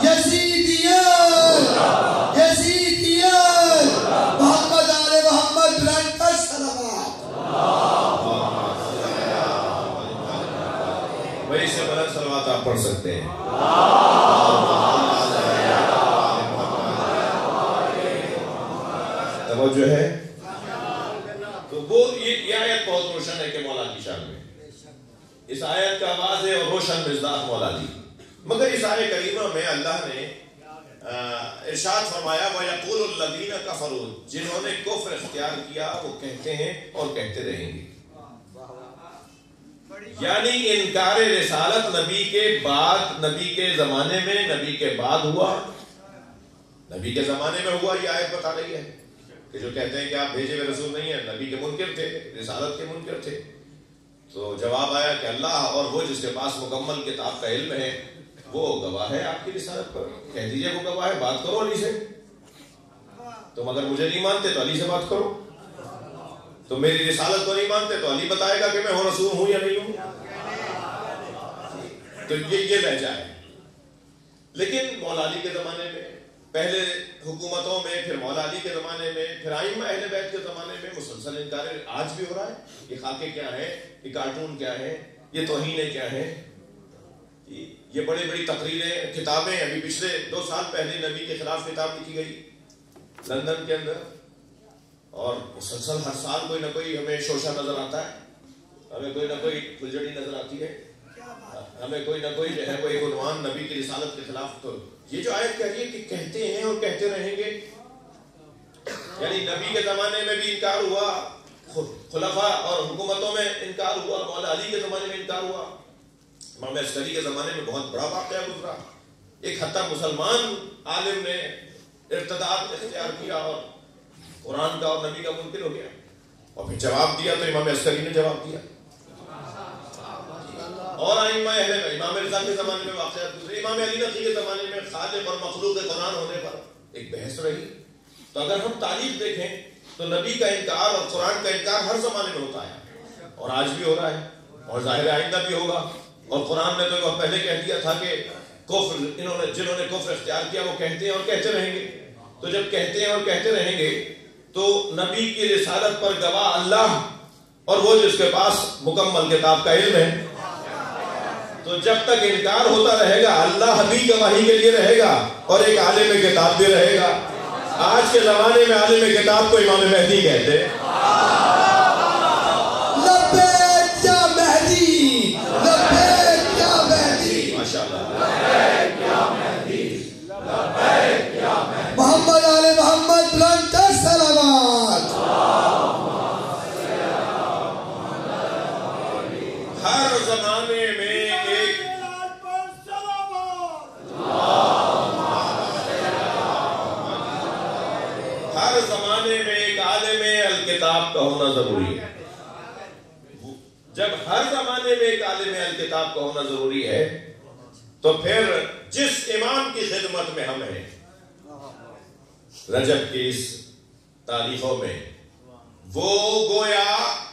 یزیدیت، یزیدیت، محمد آل محمد بلند کر صلوات۔ وہی سے بلند صلوات آپ پڑھ سکتے ہیں۔ توجہ ہے؟ تو وہ یہ آیت بہت روشن ہے کہ مولا کی شان میں، اس آیت کا واضح اور روشن مصداق مولا علی، مگر اس آیت کریمہ میں اللہ نے ارشاد فرمایا وَيَقُولُ الَّذِينَ كَفَرُوا، جنہوں نے کفر اختیار کیا وہ کہتے ہیں اور کہتے رہیں گے، یعنی انکار رسالت نبی کے بعد، نبی کے زمانے میں، نبی کے بعد ہوا، نبی کے زمانے میں ہوا، یہ آیت بتا رہی ہے کہ جو کہتے ہیں کہ آپ بھیجے ہوئے رسول نہیں ہیں، نبی کے منکر تھے، رسالت کے منکر تھے، تو جواب آیا کہ اللہ اور وہ جس کے پاس مکمل کتاب کا علم ہے وہ گواہ ہے آپ کی رسالت پر، کہہ دیجئے وہ گواہ ہے، بات کرو علی سے، تم اگر مجھے نہیں مانتے تو علی سے بات کرو، تو میری رسالت کو نہیں مانتے تو علی بتائے گا کہ میں ہوں رسول ہوں یا نہیں ہوں، تو یہ لہجہ ہے۔ لیکن مولا علی کے زمانے میں، پہلے حکومتوں میں، پھر مولا علی کے زمانے میں، پھر ائمہ اہل بیت کے زمانے میں مسلسل انکار آج بھی ہو رہا ہے، یہ خاکے کیا ہیں، یہ کارٹون کیا ہیں، یہ توہینیں کیا ہیں، یہ بڑی بڑی تقریریں، کتابیں، ابھی پچھلے 2 سال پہلے نبی کے خلاف کتاب لکھی گئی لندن کے اندر، اور مسلسل ہر سال کوئی نہ کوئی ہمیں شوشہ نظر آتا ہے، ہمیں کوئی نہ کوئی فلجڑی نظر آتی ہے، ہمیں کوئی نہ کوئی جو ہے وہ ایک عنوان نبی کی رسالت کے خلاف. تو یہ جو آیت کہہ رہی ہے کہ کہتے ہیں اور کہتے رہیں گے، یعنی نبی کے زمانے میں بھی انکار ہوا، خلفاء اور حکومتوں میں انکار ہوا، مولا علی کے زمانے میں انکار ہوا، امام عسکری کے زمانے میں بہت بڑا واقعہ گزرا. ایک حتیٰ مسلمان عالم نے ارتداد اختیار کیا اور قرآن کا اور نبی کا منکر ہو گیا، اور پھر جواب دیا تو امام عسکری نے جواب دیا. اور ائمہ اہل امام رضا کے زمانے میں واقعات گزرے. امام علی نقی کے زمانے میں خالق اور مخلوق قرآن ہونے پر ایک بحث رہی. تو اگر ہم تاریخ دیکھیں تو نبی کا انکار اور قرآن کا انکار ہر زمانے میں ہوتا ہے، اور آج بھی ہو رہا ہے، اور ظاہر آئندہ بھی ہوگا. اور قرآن نے تو پہلے کہہ دیا تھا کہ کفر جنہوں نے کفر اختیار کیا وہ کہتے ہیں اور کہتے رہیں گے. تو جب کہتے ہیں اور کہتے رہیں گے تو نبی کی رسالت پر گواہ اللہ اور وہ جس کے پاس مکمل کتاب کا علم ہے. تو جب تک انکار ہوتا رہے گا اللہ بھی گواہی کے لیے رہے گا اور ایک عالم کتاب بھی رہے گا. آج کے زمانے میں عالم کتاب کو امام مہدی کہتے ہیں. لبیک یا مہدی، لبیک یا مہدی، ماشاءاللہ. محمد آل محمد بلند کر صلوات. ہر زمانے میں ایک ہر زمانے میں ایک عالم الکتاب کا ہونا ضروری ہے. جب ہر زمانے میں ایک عالم الکتاب کا ہونا ضروری ہے تو پھر جس امام کی خدمت میں ہم ہیں رجب کی اس تاریخوں میں، وہ گویا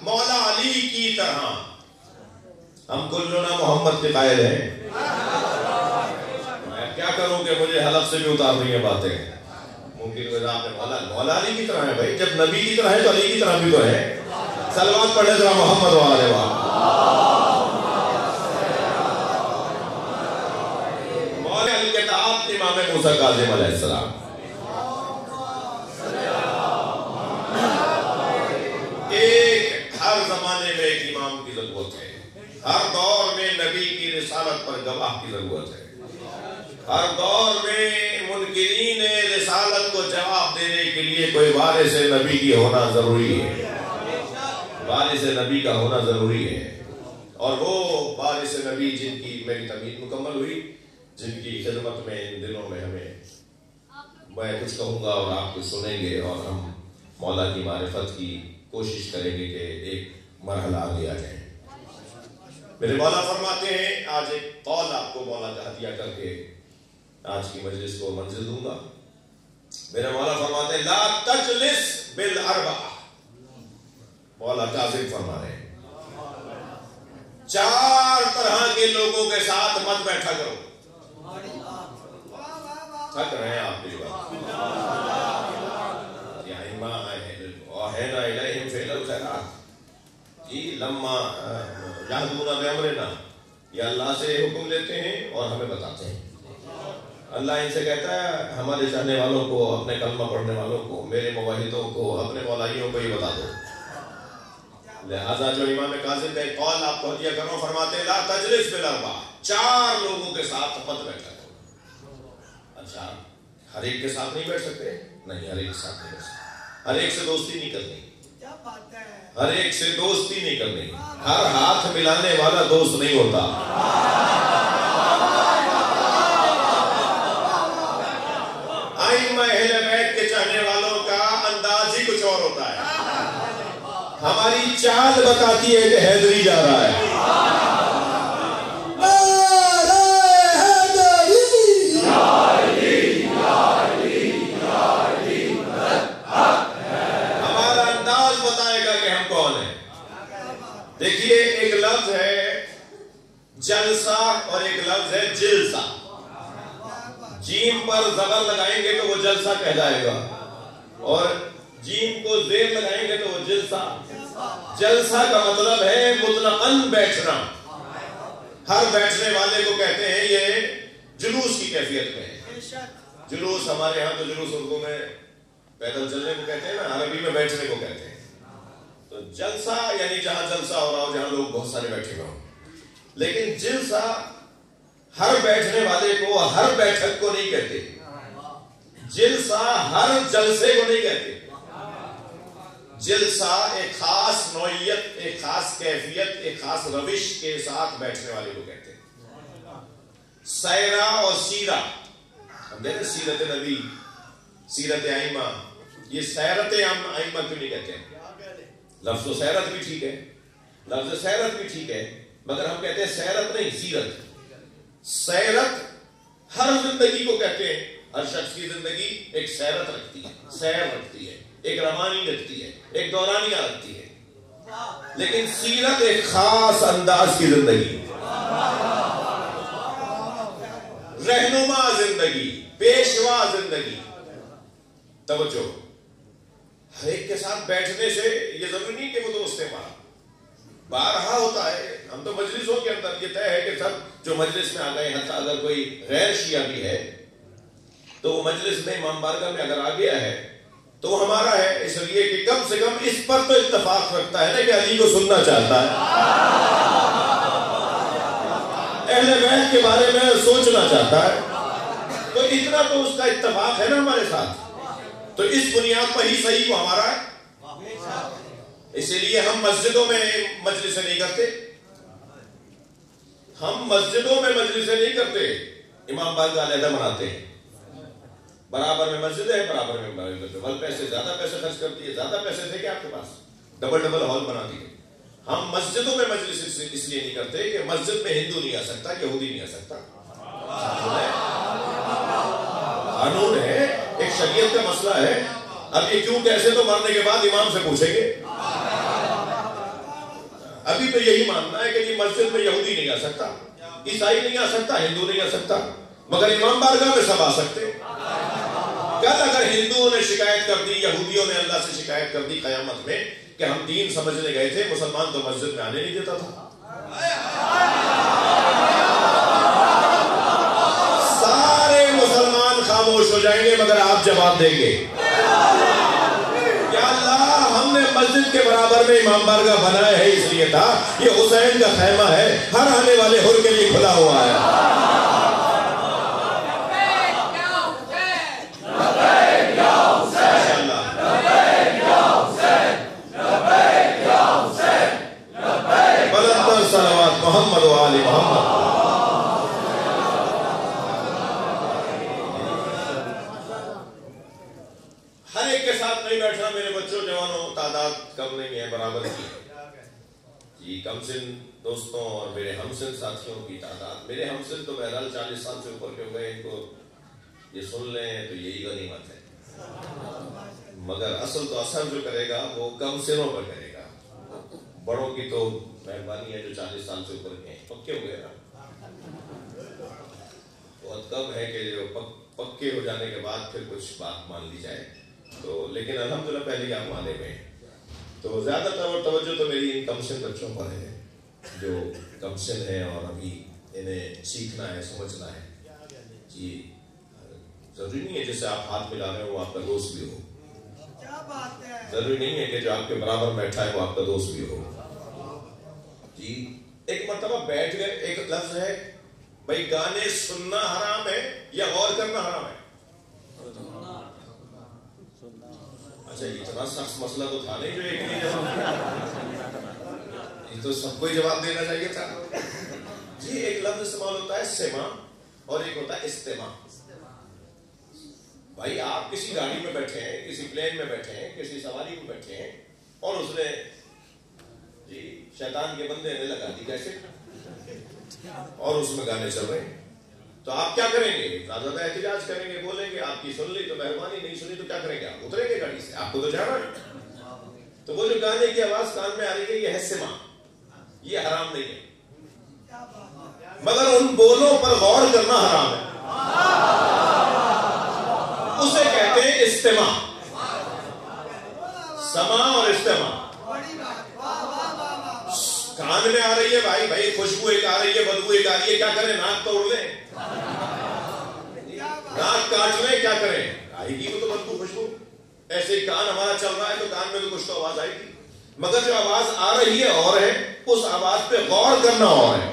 مولا علی کی طرح ہم کلنا محمد کے قائل ہیں. میں کیا کروں کہ مجھے حلق سے بھی اتار رہی ہیں باتیں. ممکن کوئی آپ نے مولا علی کی طرح ہے. بھائی جب نبی کی طرح ہے تو علی کی طرح بھی تو ہے. صلوات پڑھے ذرا محمد وآلہ مولا الکتاب امام موسیٰ کاظم علیہ السلام. ایک ہر زمانے میں ایک امام کی ضرورت ہے. ہر دور میں نبی کی رسالت پر گواہ کی ضرورت ہے. ہر دور میں منکرین رسالت کو جواب دینے کے لیے کوئی وارث نبی کی ہونا ضروری ہے. وارث نبی کا ہونا ضروری ہے. اور وہ وارث نبی جن کی میری تمہید مکمل ہوئی، جن کی خدمت میں ان دنوں میں میں کچھ کہوں گا اور آپ کچھ سنیں گے، اور ہم مولا کی معرفت کی کوشش کریں گے کہ ایک مرحلہ آگے آ جائیں. میرے مولا فرماتے ہیں، آج ایک قول آپ کو مولا کا ہدیہ کر کے آج کی مجلس کو منزل دوں گا. میرے مولا فرماتے ہیں لا تجلس بالاربعہ. مولا کاظم فرما رہے ہیں 4 طرح کے لوگوں کے ساتھ مت بیٹھا کرو. تھک رہے ہیں آپ کی بات. وَأَوْحَيْنَا إِلَيْهِمْ فِعْلَ الْخَيْرَاتِ جی لما یہدون بِأَمْرِنَا، یہ اللہ سے حکم لیتے ہیں اور ہمیں بتاتے ہیں. اللہ ان سے کہتا ہے ہمارے چاہنے والوں کو، اپنے کلمہ پڑھنے والوں کو، میرے موحدوں کو، اپنے مولائیوں کو یہ بتا دو. لہذا جو امام کاظم کا ایک قول آپ کو ہدیہ کر رہا ہوں، فرماتے ہیں لا تجلس بالاربعہ، 4 لوگوں کے ساتھ مت بیٹھا کرو. اچھا ہر ایک کے ساتھ نہیں بیٹھ سکتے؟ نہیں، ہر ایک کے ساتھ نہیں بیٹھ سکتے. ہر ایک سے دوستی نہیں کرنی. ہر ایک سے دوستی نہیں کرنی. ہر ہاتھ ملانے والا دوست نہیں ہوتا. ائمہ اہل بیت کے چاہنے والوں کا انداز ہی کچھ اور ہوتا ہے. ہماری چال بتاتی ہے کہ حیدری جا رہا ہے. ہمارا انداز بتائے گا کہ ہم کون ہیں. دیکھیے ایک لفظ ہے جلسہ اور ایک لفظ ہے جلسہ. جیم پر زبر لگائیں گے تو وہ جلسہ کہلائے گا، اور جیم کو زیر لگائیں گے تو وہ جلسہ. جلسہ کا مطلب ہے مطلقاً بیٹھنا. ہر بیٹھنے والے کو کہتے ہیں یہ جلوس کی کیفیت میں ہے. جلوس ہمارے ہاں تو جلوس اردو میں پیدل چلنے کو کہتے ہیں نا، عربی میں بیٹھنے کو کہتے ہیں. تو جلسہ یعنی جہاں جلسہ ہو رہا ہو، جہاں لوگ بہت سارے بیٹھے ہو. لیکن جلسہ ہر بیٹھنے والے کو ہر بیٹھک کو نہیں کہتے، جلسہ ہر جلسے کو نہیں کہتے، جلسہ ایک خاص نوعیت، ایک خاص کیفیت، ایک خاص روش کے ساتھ بیٹھنے والے کو کہتے ہیں۔ سیرہ اور سیرہ، ہم دیکھیں سیرت نبی، سیرت ائمہ، یہ سیرت ائمہ کیوں نہیں کہتے ہیں؟ لفظ و سیرت بھی ٹھیک ہے، لفظ سیرت بھی ٹھیک ہے، مگر ہم کہتے ہیں سیرت نہیں، سیرت۔ سیرت ہر زندگی کو کہتے ہیں، ہر شخص کی زندگی ایک سیرت رکھتی ہے، سیر رکھتی ہے، ایک روانی رکھتی ہے، ایک دورانیہ رکھتی ہے، لیکن سیرت ایک خاص انداز کی زندگی، رہنما زندگی، پیشوا زندگی۔ توجہ، ہر ایک کے ساتھ بیٹھنے سے یہ ضروری نہیں کہ وہ دوست ہمارا، بارہا ہوتا ہے، ہم تو مجلسوں کے اندر یہ طے ہے کہ سب جو مجلس میں آ گئے، حتیٰ اگر کوئی غیر شیعہ بھی ہے تو وہ مجلس میں امام بارگاہ میں اگر آ گیا ہے تو وہ ہمارا ہے، اس لیے کہ کم سے کم اس پر تو اتفاق رکھتا ہے نا کہ علی کو سننا چاہتا ہے، اہل بیت کے بارے میں سوچنا چاہتا ہے، تو اتنا تو اس کا اتفاق ہے نا ہمارے ساتھ، تو اس بنیاد پر ہی صحیح وہ ہمارا ہے۔ اسی لیے ہم مسجدوں میں مجلسیں نہیں کرتے، ہم مسجدوں میں مجلسیں نہیں کرتے، امام بارگاہ علیحدہ مناتے ہیں، برابر میں مسجد ہے، برابر میں بل پیسے زیادہ پیسے خرچ کرتی ہے، زیادہ پیسے تھے کہ آپ کے پاس ڈبل ہال بنا دیے۔ ہم مسجدوں میں مجلس اس لیے نہیں کرتے کہ مسجد میں ہندو نہیں آ سکتا، یہودی نہیں آ سکتا، قانون ہے، ایک شریعت کا مسئلہ ہے۔ اب یہ کیوں کیسے تو مرنے کے بعد امام سے پوچھیں گے، ابھی تو یہی ماننا ہے کہ یہ مسجد میں یہودی نہیں آ سکتا، عیسائی نہیں آ سکتا، ہندو نہیں آ سکتا، مگر امام بارگاہ میں سب آ سکتے۔ کل اگر ہندوؤں نے شکایت کر دی، یہودیوں نے اللہ سے شکایت کر دی قیامت میں کہ ہم دین سمجھنے گئے تھے، مسلمان تو مسجد میں آنے نہیں دیتا تھا، سارے مسلمان خاموش ہو جائیں گے، مگر آپ جواب دیں گے یا اللہ ہم نے مسجد کے برابر میں امام بارگاہ بنایا ہے، اس لیے تھا یہ حسین کا خیمہ ہے، ہر آنے والے حر کے لیے کھلا ہوا ہے۔ صلوات محمد و آل محمد۔ ہر ایک کے ساتھ نہیں بیٹھنا میرے بچوں، جوانوں، تعداد کم نہیں ہے، برابر کی جی، کم سن دوستوں اور میرے ہم سن ساتھیوں کی تعداد، میرے ہم سن تو بہرحال 40 سال سے اوپر کے ہو گئے، ان کو یہ سن لیں تو یہی غنیمت ہے، مگر اصل تو اثر جو کرے گا وہ کم سنوں پر کرے گا، بڑوں کی تو مہربانی ہے جو 40 سال سے اوپر کے ہیں، پکے ہو گئے نا، بہت کم ہے کہ جو پکے ہو جانے کے بعد پھر کچھ بات مان لی جائے، تو لیکن الحمدللہ پہلے ہی آپ مانے ہوئے ہیں، تو زیادہ تر توجہ تو میری ان کم سن بچوں پر ہے جو کم سن ہے اور ابھی انہیں سیکھنا ہے، سمجھنا ہے جی، ضروری نہیں ہے جیسے آپ ہاتھ ملا رہے ہو وہ آپ کا دوست بھی ہو، ضروری نہیں ہے کہ جو آپ کے برابر بیٹھا ہے وہ آپ کا دوست بھی ہو جی۔ ایک مرتبہ بیٹھ گئے، ایک لفظ ہے بھائی گانے سننا حرام ہے یا غور کرنا حرام ہے؟ اچھا اتنا سخت مسئلہ تو تھا نہیں جو ایک نہیں جواب، یہ تو سب کو ہی جواب دینا چاہیے تھا جی۔ ایک لفظ استعمال ہوتا ہے سماع اور ایک ہوتا ہے استماع۔ بھائی آپ کسی گاڑی میں بیٹھے ہیں، کسی پلین میں بیٹھے ہیں، کسی سواری میں بیٹھے ہیں اور اس نے جی شیطان کے بندے نے لگا دی کیسے اور اس میں گانے چل رہے ہیں، تو آپ کیا کریں گے؟ زیادہ احتجاج کریں گے، بولیں گے آپ کی سن لی تو مہربانی، نہیں سنی تو کیا کریں گے؟ آپ اتریں گے گاڑی سے، آپ کو تو جانا ہے۔ تو وہ جو گانے کی آواز کان میں آ رہی ہے یہ ہے سماع، یہ حرام نہیں ہے، مگر ان بولوں پر غور کرنا حرام ہے، اسے کہتے ہیں استماع، سماع اور استماع۔ کان میں آ رہی ہے بھائی خوشبو ایک آ رہی ہے، بدبو ایک آ رہی ہے، کیا کریں؟ ناک توڑ لیں، ناک کاٹ لیں، کیا کریں؟ آئے گی وہ تو بدبو خوشبو، ایسے ہی کان ہمارا چل رہا ہے تو کان میں تو کچھ تو آواز آئے گی، مگر جو آواز آ رہی ہے اور ہے، اس آواز پہ غور کرنا اور ہے۔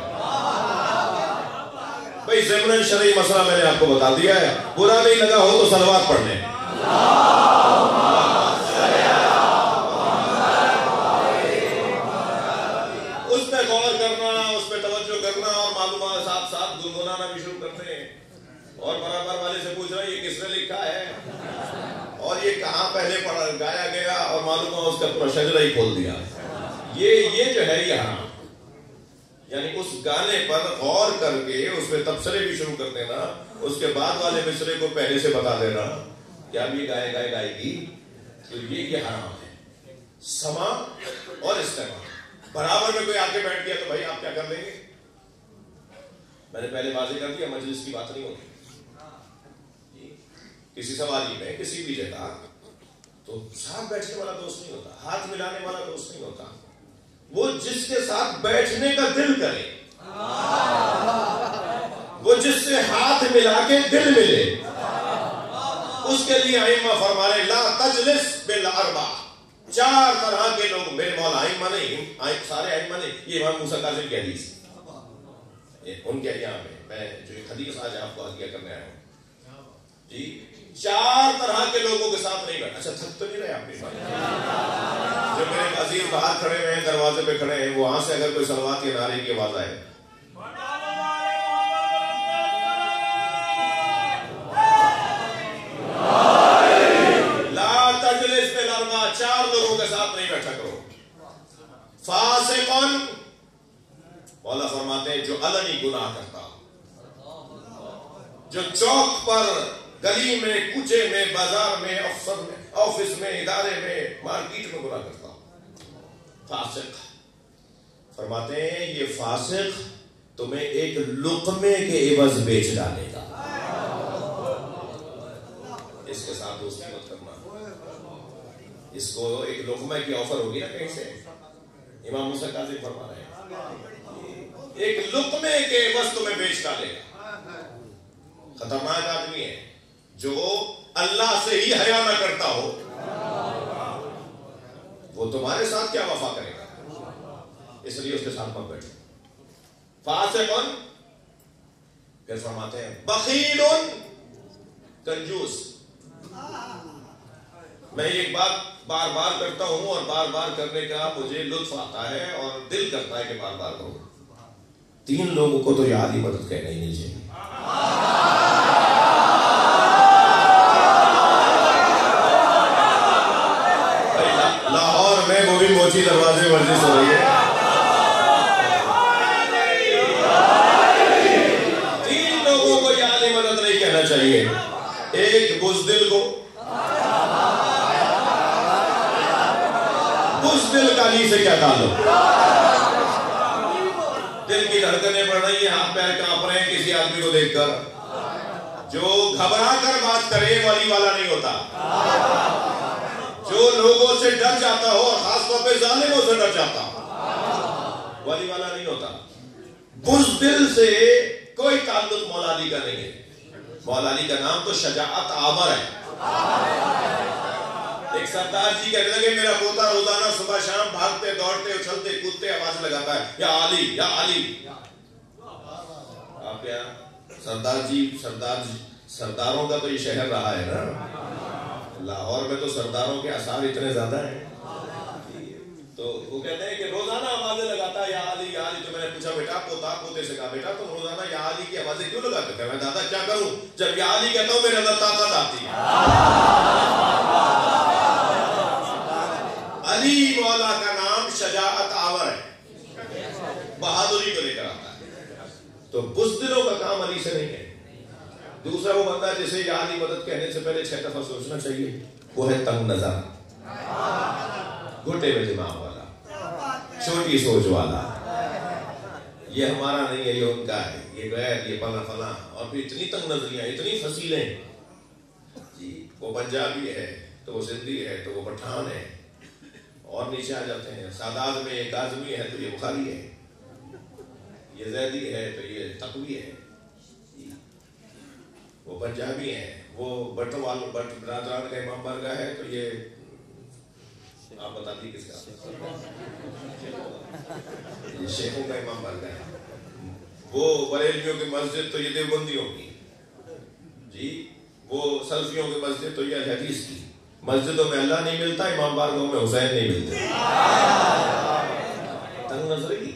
بھائی ضمن شرعی مسئلہ میں نے آپ کو بتا دیا ہے، برا نہیں لگا ہو تو صلوات پڑھ لیں. اس پہ غور کرنا، اس پہ توجہ کرنا، اور معلومات ساتھ ساتھ گنگنانا بھی شروع کرتے ہیں، اور برابر والے سے پوچھ رہے ہیں یہ کس نے لکھا ہے اور یہ کہاں پہلے پڑھا گایا گیا، اور معلوم ہو اس کا پورا شجرہ ہی کھول دیا. یہ جو ہے یہاں، یعنی اس گانے پر غور کر کے اس میں تبصرے بھی شروع کر دینا، اس کے بعد والے مصرے کو پہلے سے بتا دینا کہ اب یہ گائے گی، تو یہ حرام ہے. سما اور استماع برابر میں کوئی آ کے بیٹھ گیا تو بھائی آپ کیا کر لیں گے؟ میں نے پہلے واضح کر دیا مجلس کی بات نہیں ہوتی. کسی سواری میں کسی بھی جگہ تو ساتھ بیٹھنے والا دوست نہیں ہوتا، ہاتھ ملانے والا دوست نہیں ہوتا، وہ جس کے ساتھ بیٹھنے کا دل کرے، وہ جس سے ہاتھ ملا کے دل ملے، اس کے لیے ائمہ فرما رہے لا تجلس بالاربع. 4 طرح کے لوگ، میرے مولا ائمہ نہیں، سارے ائمہ نہیں، یہ امام موسیٰ کاظم کی حدیث ان کے یہاں میں جو ایک حدیث آج آپ کو حدیث کرنے آیا ہوں جی. 4 طرح کے لوگوں کے ساتھ نہیں بیٹھا. اچھا تھک تو نہیں رہے آپ کے ساتھ؟ جو میرے عزیز باہر کھڑے ہوئے ہیں، دروازے پہ کھڑے ہیں، وہاں سے اگر کوئی صلوات یا نعرے کی آواز آئے، لا تجلس بالاربع، 4 لوگوں کے ساتھ نہیں بیٹھا کرو. فاسقن، مولا فرماتے ہیں جو علنی گناہ کرتا، جو چوک پر، گلی میں، کوچے میں، بازار میں، افسر میں، آفس میں، ادارے میں، مارکیٹ میں گناہ کرتا. فاسق فرماتے ہیں یہ فاسق تمہیں ایک لقمے کے عوض بیچ ڈالے گا. اس کے ساتھ دوستی مت کرنا. اس کو ایک لقمے کی آفر ہوگی نا کہیں سے، امام موسیٰ کاظم فرما رہے ہیں ایک لقمے کے عوض تمہیں بیچ ڈالے گا. خطرناک آدمی ہے جو اللہ سے ہی حیا نہ کرتا ہو، وہ تمہارے ساتھ کیا وفا کرے گا، اس لیے اس کے ساتھ مت بیٹھو. فاسقن، پھر فرماتے ہیں بخیل، کنجوس. میں ایک بات بار بار کرتا ہوں اور بار بار کرنے کا مجھے لطف آتا ہے اور دل کرتا ہے کہ بار بار کروں. 3 لوگوں کو تو یہ عالی مدد کہنا ہی نہیں چاہیے. لاہور میں وہ بھی موچی دروازے ورزش ہو رہی ہے. 3 لوگوں کو یہ عالی مدد نہیں کہنا چاہیے. ایک بزدل کو، بزدل کا علی سے کیا تعلق؟ دل کی دھڑکنیں بڑھ رہی ہیں، ہاتھ پیر کانپ رہے ہیں کسی آدمی کو دیکھ کر. جو گھبرا کر بات کرے ولی والا نہیں ہوتا. جو لوگوں سے ڈر جاتا ہو، اور خاص طور پہ ظالموں سے ڈر جاتا ہو، ولی والا نہیں ہوتا. بزدل سے کوئی تعلق مولا علی کا نہیں ہے. مولا علی کا نام تو شجاعت آور ہے. ایک سردار جی کہنے لگے میرا پوتا روزانہ صبح شام بھاگتے دوڑتے اچھلتے کودتے آواز لگاتا ہے یا علی یا علی. آپ کیا سردار جی سرداروں کا تو یہ شہر رہا ہے نا. لاہور میں تو سرداروں کے آثار اتنے زیادہ ہیں. تو وہ کہتے ہیں کہ روزانہ آوازیں لگاتا ہے یا علی یا علی. تو میں نے پوچھا بیٹا پوتے سے کہا بیٹا تم روزانہ یا علی کی آوازیں کیوں لگاتے ہیں؟ میں دادا کیا کروں، جب یا علی کہتا ہوں میرے اندر طاقت آتی ہے. علی مولا کا نام شجاعت آور ہے، بہادری کو لے کر آتا ہے. تو بزدلوں کا کام علی سے نہیں ہے. دوسرا وہ بندہ جسے یا علی مدد کہنے سے پہلے 6 دفعہ سوچنا چاہیے، وہ ہے تنگ نظر، گھٹے میں دماغ والا، چھوٹی سوچ والا. یہ ہمارا نہیں ہے، یہ ان کا ہے، یہ غیر، یہ فلاں فلاں. اور پھر اتنی تنگ نظریاں، اتنی فصیلیں جی. وہ پنجابی ہے تو وہ سندھی ہے تو وہ پٹھان ہے، اور نیچے آ جاتے ہیں. سادات میں یہ کاظمی ہے تو یہ بخاری ہے، یہ زیدی ہے تو یہ تقوی ہے. وہ پنجابی ہیں، وہ بٹ برادران کا امام بارگاہ ہے تو یہ آپ بتا دیجیے کس کا، یہ شیخوں کا امام بارگاہ ہے. وہ بریلویوں کی مسجد تو یہ دیوبندیوں کی جی، وہ سلفیوں کی مسجد تو یہ حدیث کی. مسجدوں میں اللہ نہیں ملتا، امام بارگاہوں میں حسین نہیں ملتے. تنگ نظری،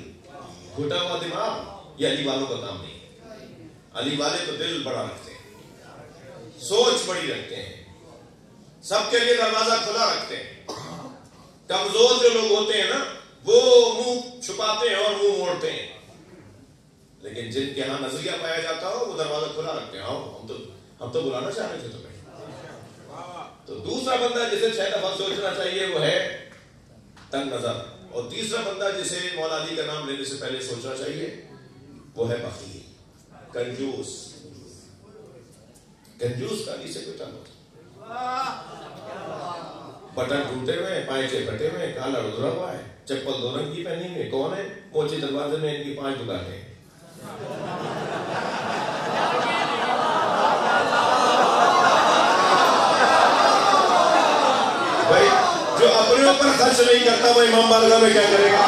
گھٹا ہوا دماغ، یہ علی والوں کا کام نہیں ہے. علی والے تو دل بڑا رکھتے ہیں، سوچ بڑی رکھتے ہیں، سب کے لیے دروازہ کھلا رکھتے ہیں. کمزور جو لوگ ہوتے ہیں نا وہ منہ چھپاتے ہیں اور منہ موڑتے ہیں، لیکن جن کے ہاں نظریہ پایا جاتا ہو وہ دروازہ کھلا رکھتے ہیں. ہم تو بلانا چاہ رہے تھے تمہیں. تو دوسرا بندہ جسے 6 دفعہ سوچنا چاہیے وہ ہے تنگ نظر، اور تیسرا بندہ جسے مولا علی کا نام لینے سے پہلے سوچنا چاہیے وہ ہے بخیل، کنجوس. کنجوس کا علی سے کوئی تعلق، بٹن ٹوٹے ہوئے، پائچے پھٹے ہوئے، کالا رودرا ہوا ہے، چپل 2 رنگ کی پہنی ہوئی. کون ہے؟ موچی دروازے میں ان کی 5 دکانیں. بھائی جو اپنے اوپر خرچ نہیں کرتا وہ امام بارگاہ میں کیا کرے گا؟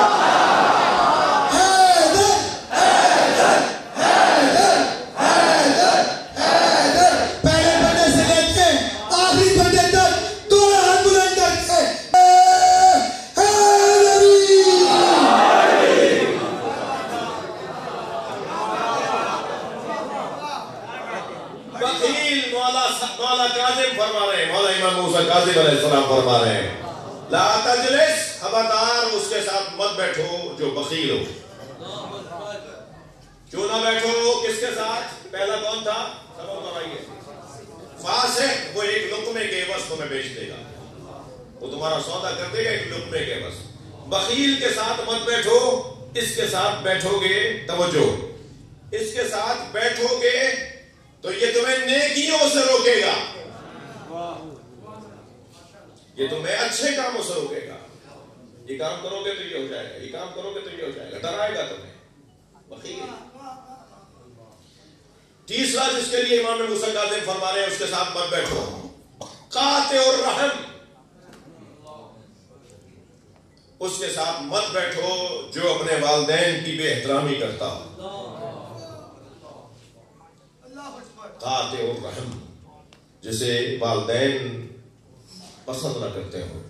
فرما رہے ہیں لا تجلس، خبردار اس کے ساتھ مت بیٹھو جو بخیل ہو. کیوں نہ بیٹھو؟ کس کے ساتھ؟ پہلا کون تھا؟ سبب بتائیے. فاسق، وہ ایک لقمے کے عوض تمہیں بیچ دے گا، وہ تمہارا سودا کر دے گا ایک لقمے کے عوض. بخیل کے ساتھ مت بیٹھو، اس کے ساتھ بیٹھو گے، توجہ، اس کے ساتھ بیٹھو گے تو یہ تمہیں نیکیوں سے روکے گا، یہ تمہیں اچھے کاموں سے روکے گا. یہ کام کرو گے تو یہ ہو جائے گا، یہ کام کرو گے تو یہ ہو جائے گا، ڈرائے گا تمہیں. بخیل. تیسرا جس کے لیے امام موسیٰ کاظم فرما رہے ہیں اس کے ساتھ مت بیٹھو، قاطع الرحم. اس کے ساتھ مت بیٹھو جو اپنے والدین کی بے احترامی کرتا ہو. قاطع الرحم، جسے والدین پسند نہ کرتے ہو،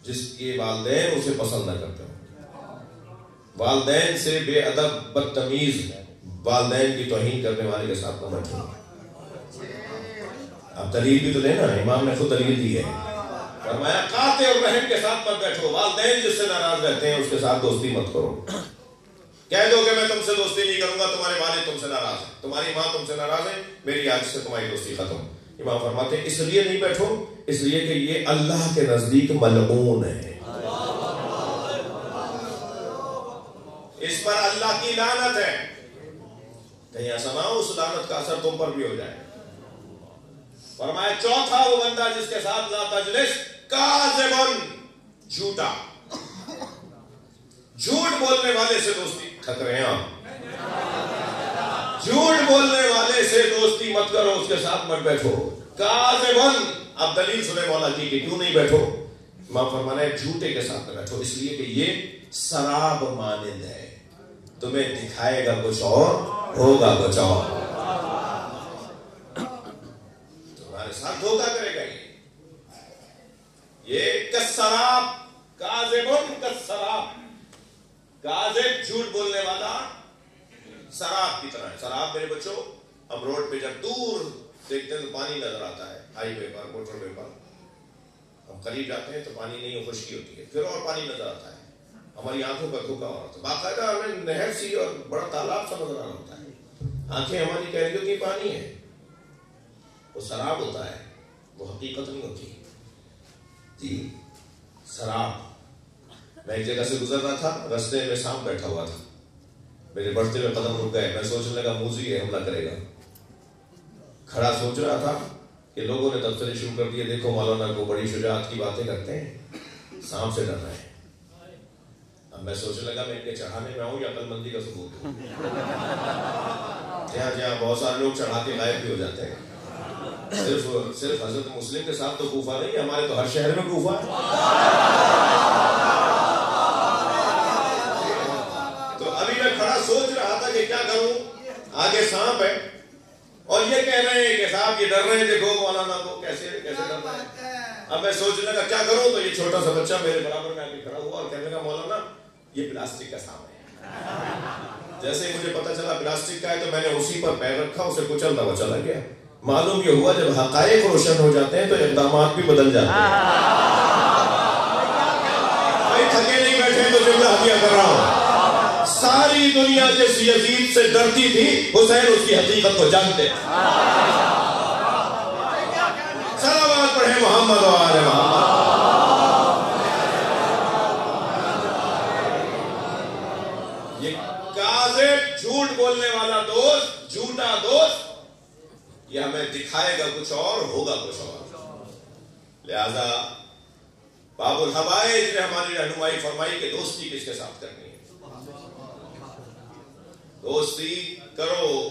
جس کے والدین اسے پسند نہ کرتے ہو، والدین سے بے ادب، بدتمیز، والدین کی توہین کرنے والے کے ساتھ نہ بیٹھو. اب دلیل بھی تو لینا، امام نے خود دلیل دی ہے. فرمایا قاطع الرحم کے ساتھ مت بیٹھو، والدین جس سے ناراض رہتے ہیں اس کے ساتھ دوستی مت کرو. کہہ دو کہ میں تم سے دوستی نہیں کروں گا، تمہارے والد تم سے ناراض ہیں، تمہاری ماں تم سے ناراض ہے، میری آج سے تمہاری دوستی ختم. امام فرماتے ہیں اس لیے نہیں بیٹھو، اس لیے کہ یہ اللہ کے نزدیک ملعون ہے، اس پر اللہ کی لعنت ہے. کہیں ایسا نہ ہو اس لعنت کا اثر تم پر بھی ہو جائے. فرمایا چوتھا وہ بندہ جس کے ساتھ لا تجلس، کاذب، جھوٹا. جھوٹ بولنے والے سے دوستی خطرے ہیں. جھوٹ بولنے والے سے دوستی مت کرو، اس کے ساتھ مت بیٹھو. کاذب. اب دلیل سنے مولا کی کہ کیوں نہیں بیٹھو. امام فرمانا ہے جھوٹے کے ساتھ بیٹھو، اس لیے کہ یہ سراب مانند ہے، تمہیں دکھائے گا کچھ اور ہوگا کچھ اور، تمہارے ساتھ دھوکہ کرے گا. یہ کسراب، کاذب کسراب. کاذب جھوٹ بولنے والا سراب کی طرح ہے. سراب میرے بچوں، ہم روڈ پہ جب دور دیکھتے ہیں تو پانی نظر آتا ہے، ہائی وے پر، موٹر وے پر. ہم قریب جاتے ہیں تو پانی نہیں ہو، خشکی ہوتی ہے، پھر اور پانی نظر آتا ہے، ہماری آنکھوں کا دھوکا ہو رہا ہے. باقاعدہ ہمیں نہر سی اور بڑا تالاب سا نظر آ رہا ہوتا ہے، آنکھیں ہماری کہہ رہی ہوتی پانی ہے، وہ سراب ہوتا ہے، وہ حقیقت نہیں ہوتی. جی سراب. میں ایک جگہ سے گزر رہا تھا، رستے میں سانپ بیٹھا ہوا تھا، میرے بڑھتے ہوئے قدم رک گئے. میں سوچنے لگا موذی ہے، حملہ کرے گا. کھڑا سوچ رہا تھا کہ لوگوں نے تبصرے شروع کر دیے، دیکھو مولانا کو بڑی شجاعت کی باتیں کرتے ہیں، سانپ سے ڈر رہے ہیں. اب میں سوچنے لگا میں ان کے چڑھانے میں آؤں یا عقل مندی کا ثبوت ہوں. جہاں بہت سارے لوگ چڑھا کے غائب بھی ہو جاتے ہیں. صرف حضرت مسلم کے ساتھ تو کوفہ نہیں، ہمارے تو ہر شہر میں کوفہ ہے. تو ابھی میں کھڑا سوچ رہا تھا کہ کیا کروں، آگے سانپ ہے اور یہ کہہ رہے ہیں کہ صاحب یہ ڈر رہے ہیں، دیکھو مولانا کو کیسے ڈر رہے ہیں۔ اب میں سوچنے لگا کیا کروں، تو یہ چھوٹا سا بچہ میرے برابر میں آ کے کھڑا ہوا اور کہنے لگا مولانا یہ پلاسٹک کا سانپ ہے۔ جیسے ہی مجھے پتا چلا پلاسٹک کا ہے تو میں نے اسی پر پیر رکھا، اسے کچلتا ہوا چلا گیا۔ معلوم یہ ہوا جب حقائق روشن ہو جاتے ہیں تو اقدامات بھی بدل جاتے ہیں۔ بھائی تھکے نہیں بیٹھے تو جملہ ہدیہ کر رہا ہوں، ساری دنیا جس یزید سے ڈرتی تھی حسین اس کی حقیقت کو جانتے ہیں۔ صلوات پڑھیں محمد و آل محمد۔ یہ کاذب جھوٹ بولنے والا دوست، جھوٹا دوست، یہ ہمیں دکھائے گا کچھ اور، ہوگا کچھ اور۔ لہذا باب الحوائج نے ہماری رہنمائی فرمائی کہ دوستی کس کے ساتھ کرنی ہے۔ دوستی کرو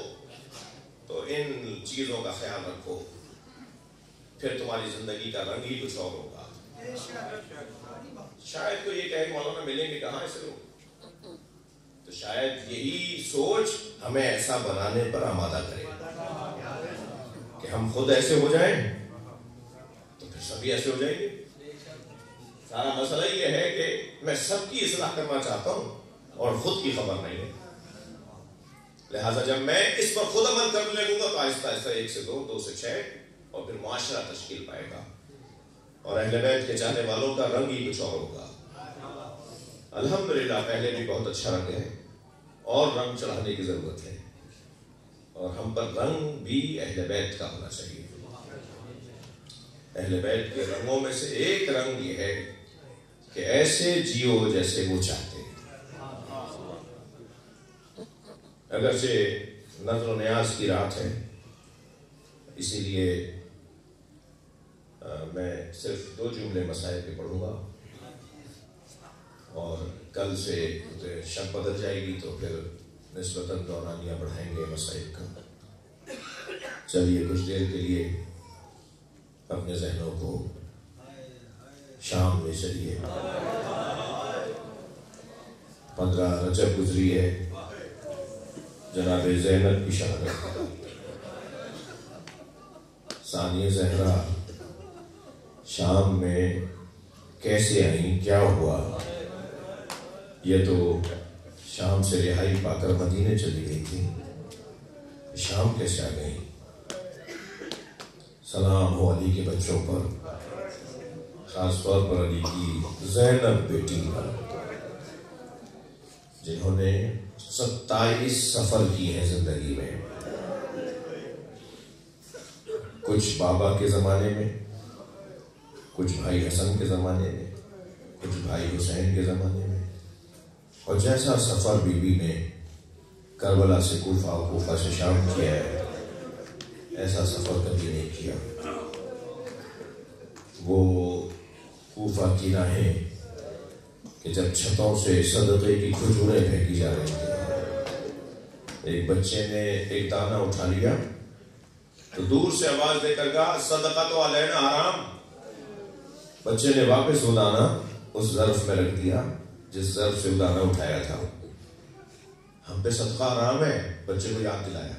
تو ان چیزوں کا خیال رکھو، پھر تمہاری زندگی کا رنگ ہی کچھ اور ہوگا۔ شاید تو یہ کہے مولانا ملیں گے کہاں سے لوگ، تو شاید یہی سوچ ہمیں ایسا بنانے پر آمادہ کرے کہ ہم خود ایسے ہو جائیں تو پھر سبھی ایسے ہو جائیں گے۔ سارا مسئلہ یہ ہے کہ میں سب کی اصلاح کرنا چاہتا ہوں اور خود کی خبر نہیں ہے، لہٰذا جب میں اس پر خود عمل کرنے لگوں گا تو آہستہ آہستہ 1 سے 2، 2 سے 6 اور پھر معاشرہ تشکیل پائے گا اور اہل بیت کے چاہنے والوں کا رنگ ہی کچھ اور ہوگا۔ الحمدللہ پہلے بھی بہت اچھا رنگ ہے اور رنگ چڑھانے کی ضرورت ہے، اور ہم پر رنگ بھی اہل بیت کا ہونا چاہیے۔ اہل بیت کے رنگوں میں سے ایک رنگ یہ ہے کہ ایسے جیو جیسے وہ چاہتے ہیں۔ اگرچہ نظر و نیاز کی رات ہے، اسی لیے میں صرف 2 جملے مسائل پہ پڑھوں گا، اور کل سے شب بدل جائے گی تو پھر نسبتاً دورانیہ بڑھائیں گے مسائل کا۔ چلیے کچھ دیر کے لیے اپنے ذہنوں کو شام میں چلیے۔ 15 رجب گزری ہے، جناب زینب کی شہادت، ثانیہ زہرا شام میں کیسے آئیں، کیا ہوا؟ یہ تو شام سے رہائی پا کر مدینے چلی گئی تھی، شام کیسے آ گئی؟ سلام ہو علی کے بچوں پر، خاص طور پر علی کی زینب بیٹی پر، جنہوں نے 27 سفر کی ہیں زندگی میں، کچھ بابا کے زمانے میں، کچھ بھائی حسن کے زمانے میں، کچھ بھائی حسین کے زمانے میں، اور جیسا سفر بی بی نے کربلا سے کوفہ، کوفہ سے شام کیا ہے، ایسا سفر کبھی نہیں کیا۔ وہ کوفہ کی راہیں کہ جب چھتوں سے صدقے کی کھجوریں پھینکی جا رہی تھی، ایک بچے نے ایک دانہ اٹھا لیا تو دور سے آواز دے کر کہا صدقہ تو علینا حرام۔ بچے نے واپس وہ دانہ اس ظرف میں رکھ دیا جس ظرف سے وہ دانہ اٹھایا تھا۔ ہم پہ صدقہ حرام ہے، بچے کو یاد دلایا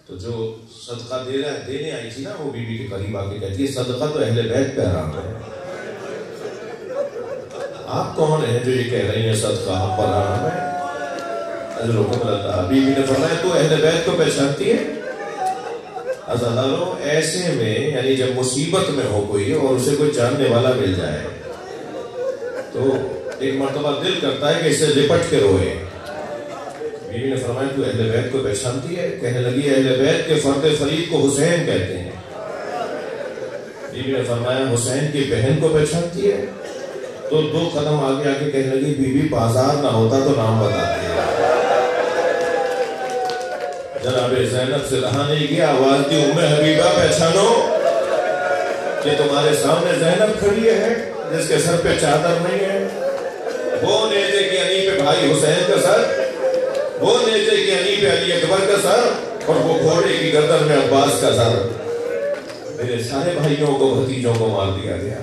تو جو صدقہ دینے آئی تھی نا، وہ بی بی کے قریب آ کے کہتی ہے صدقہ تو اہل بیت پہ حرام ہے۔ آپ کون ہیں جو یہ کہہ رہی ہیں صدقہ ہم پر حرام ہے؟ حضرت اللہ بی بی نے فرمایا تو اہل بیت کو پہچانتی ہے؟ عزیزانو ایسے میں یعنی جب مصیبت میں ہو کوئی اور اسے کوئی جاننے والا مل جائے تو ایک مرتبہ دل کرتا ہے کہ اسے لپٹ کے روئے۔ بیوی نے فرمایا تو اہل بیت کو پہچانتی ہے؟ کہنے لگی اہل بیت کے فرد فرید کو حسین کہتے ہیں۔ بیوی نے فرمایا حسین کی بہن کو پہچانتی ہے؟ تو 2 قدم آگے آ کے کہنے لگی بیوی بازار نہ ہوتا تو نام بتاتی ہے۔ جناب زینب سے رہا نہیں گیا، آواز دی ام حبیبہ پہچانو کہ تمہارے سامنے زینب کھڑی ہے جس کے سر پہ چادر نہیں ہے، وہ نیزے کی انی پہ بھائی حسین کا سر، وہ نیزے کی انی پہ علی اکبر کا سر، اور وہ گھوڑے کی گردن میں عباس کا سر۔ میرے سارے بھائیوں کو بھتیجوں کو مار دیا گیا۔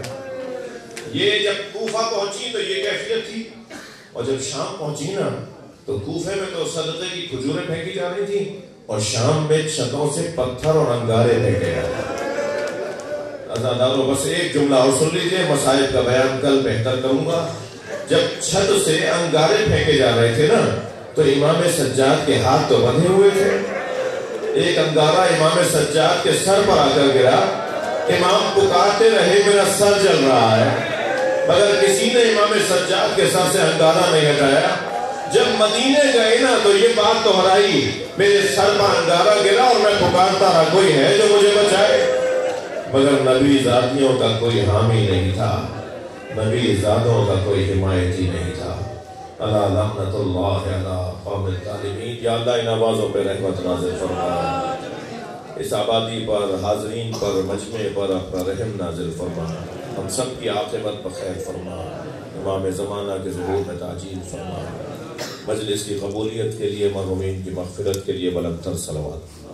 یہ جب کوفہ پہنچی تو یہ کیفیت تھی، اور جب شام پہنچی نا تو کوفے میں تو صدقے کی کھجوریں پھینکی جا رہی تھی اور شام میں چھتوں سے پتھر اور انگارے پھینکے جا رہے تھے۔ عزادارو بس ایک جملہ اور سن لیجئے، مصائب کا بیان کل بہتر کروں گا۔ جب چھت سے انگارے پھینکے جا رہے تھے نا تو امام سجاد کے ہاتھ تو بندھے ہوئے تھے۔ ایک انگارہ امام سجاد کے سر پر آ کر گرا، امام پکارتے رہے میرا سر جل رہا ہے، مگر کسی نے امام سجاد کے سر سے انگارہ نہیں ہٹایا۔ جب مدینے گئے نا تو یہ بات دہرائی، میرے سر پر انگارہ گرا اور میں پکارتا رہا کوئی ہے جو مجھے بچائے، مگر نبی ذاتیوں کا کوئی حامی نہیں تھا، نبی ذاتوں کا کوئی حمایتی نہیں تھا۔ اللہ لعنت اللہ علی قوم الظالمین۔ یا اللہ ان آوازوں پہ رحمت نازل فرما، اس آبادی پر، حاضرین پر، مجمع پر اپنا رحم نازل فرما، ہم سب کی عاقبت بخیر فرما، امام زمانہ کے ظہور میں تعجیل فرما، مجلس کی قبولیت کے لیے، مرحومین کی مغفرت کے لیے بلند تر صلوات۔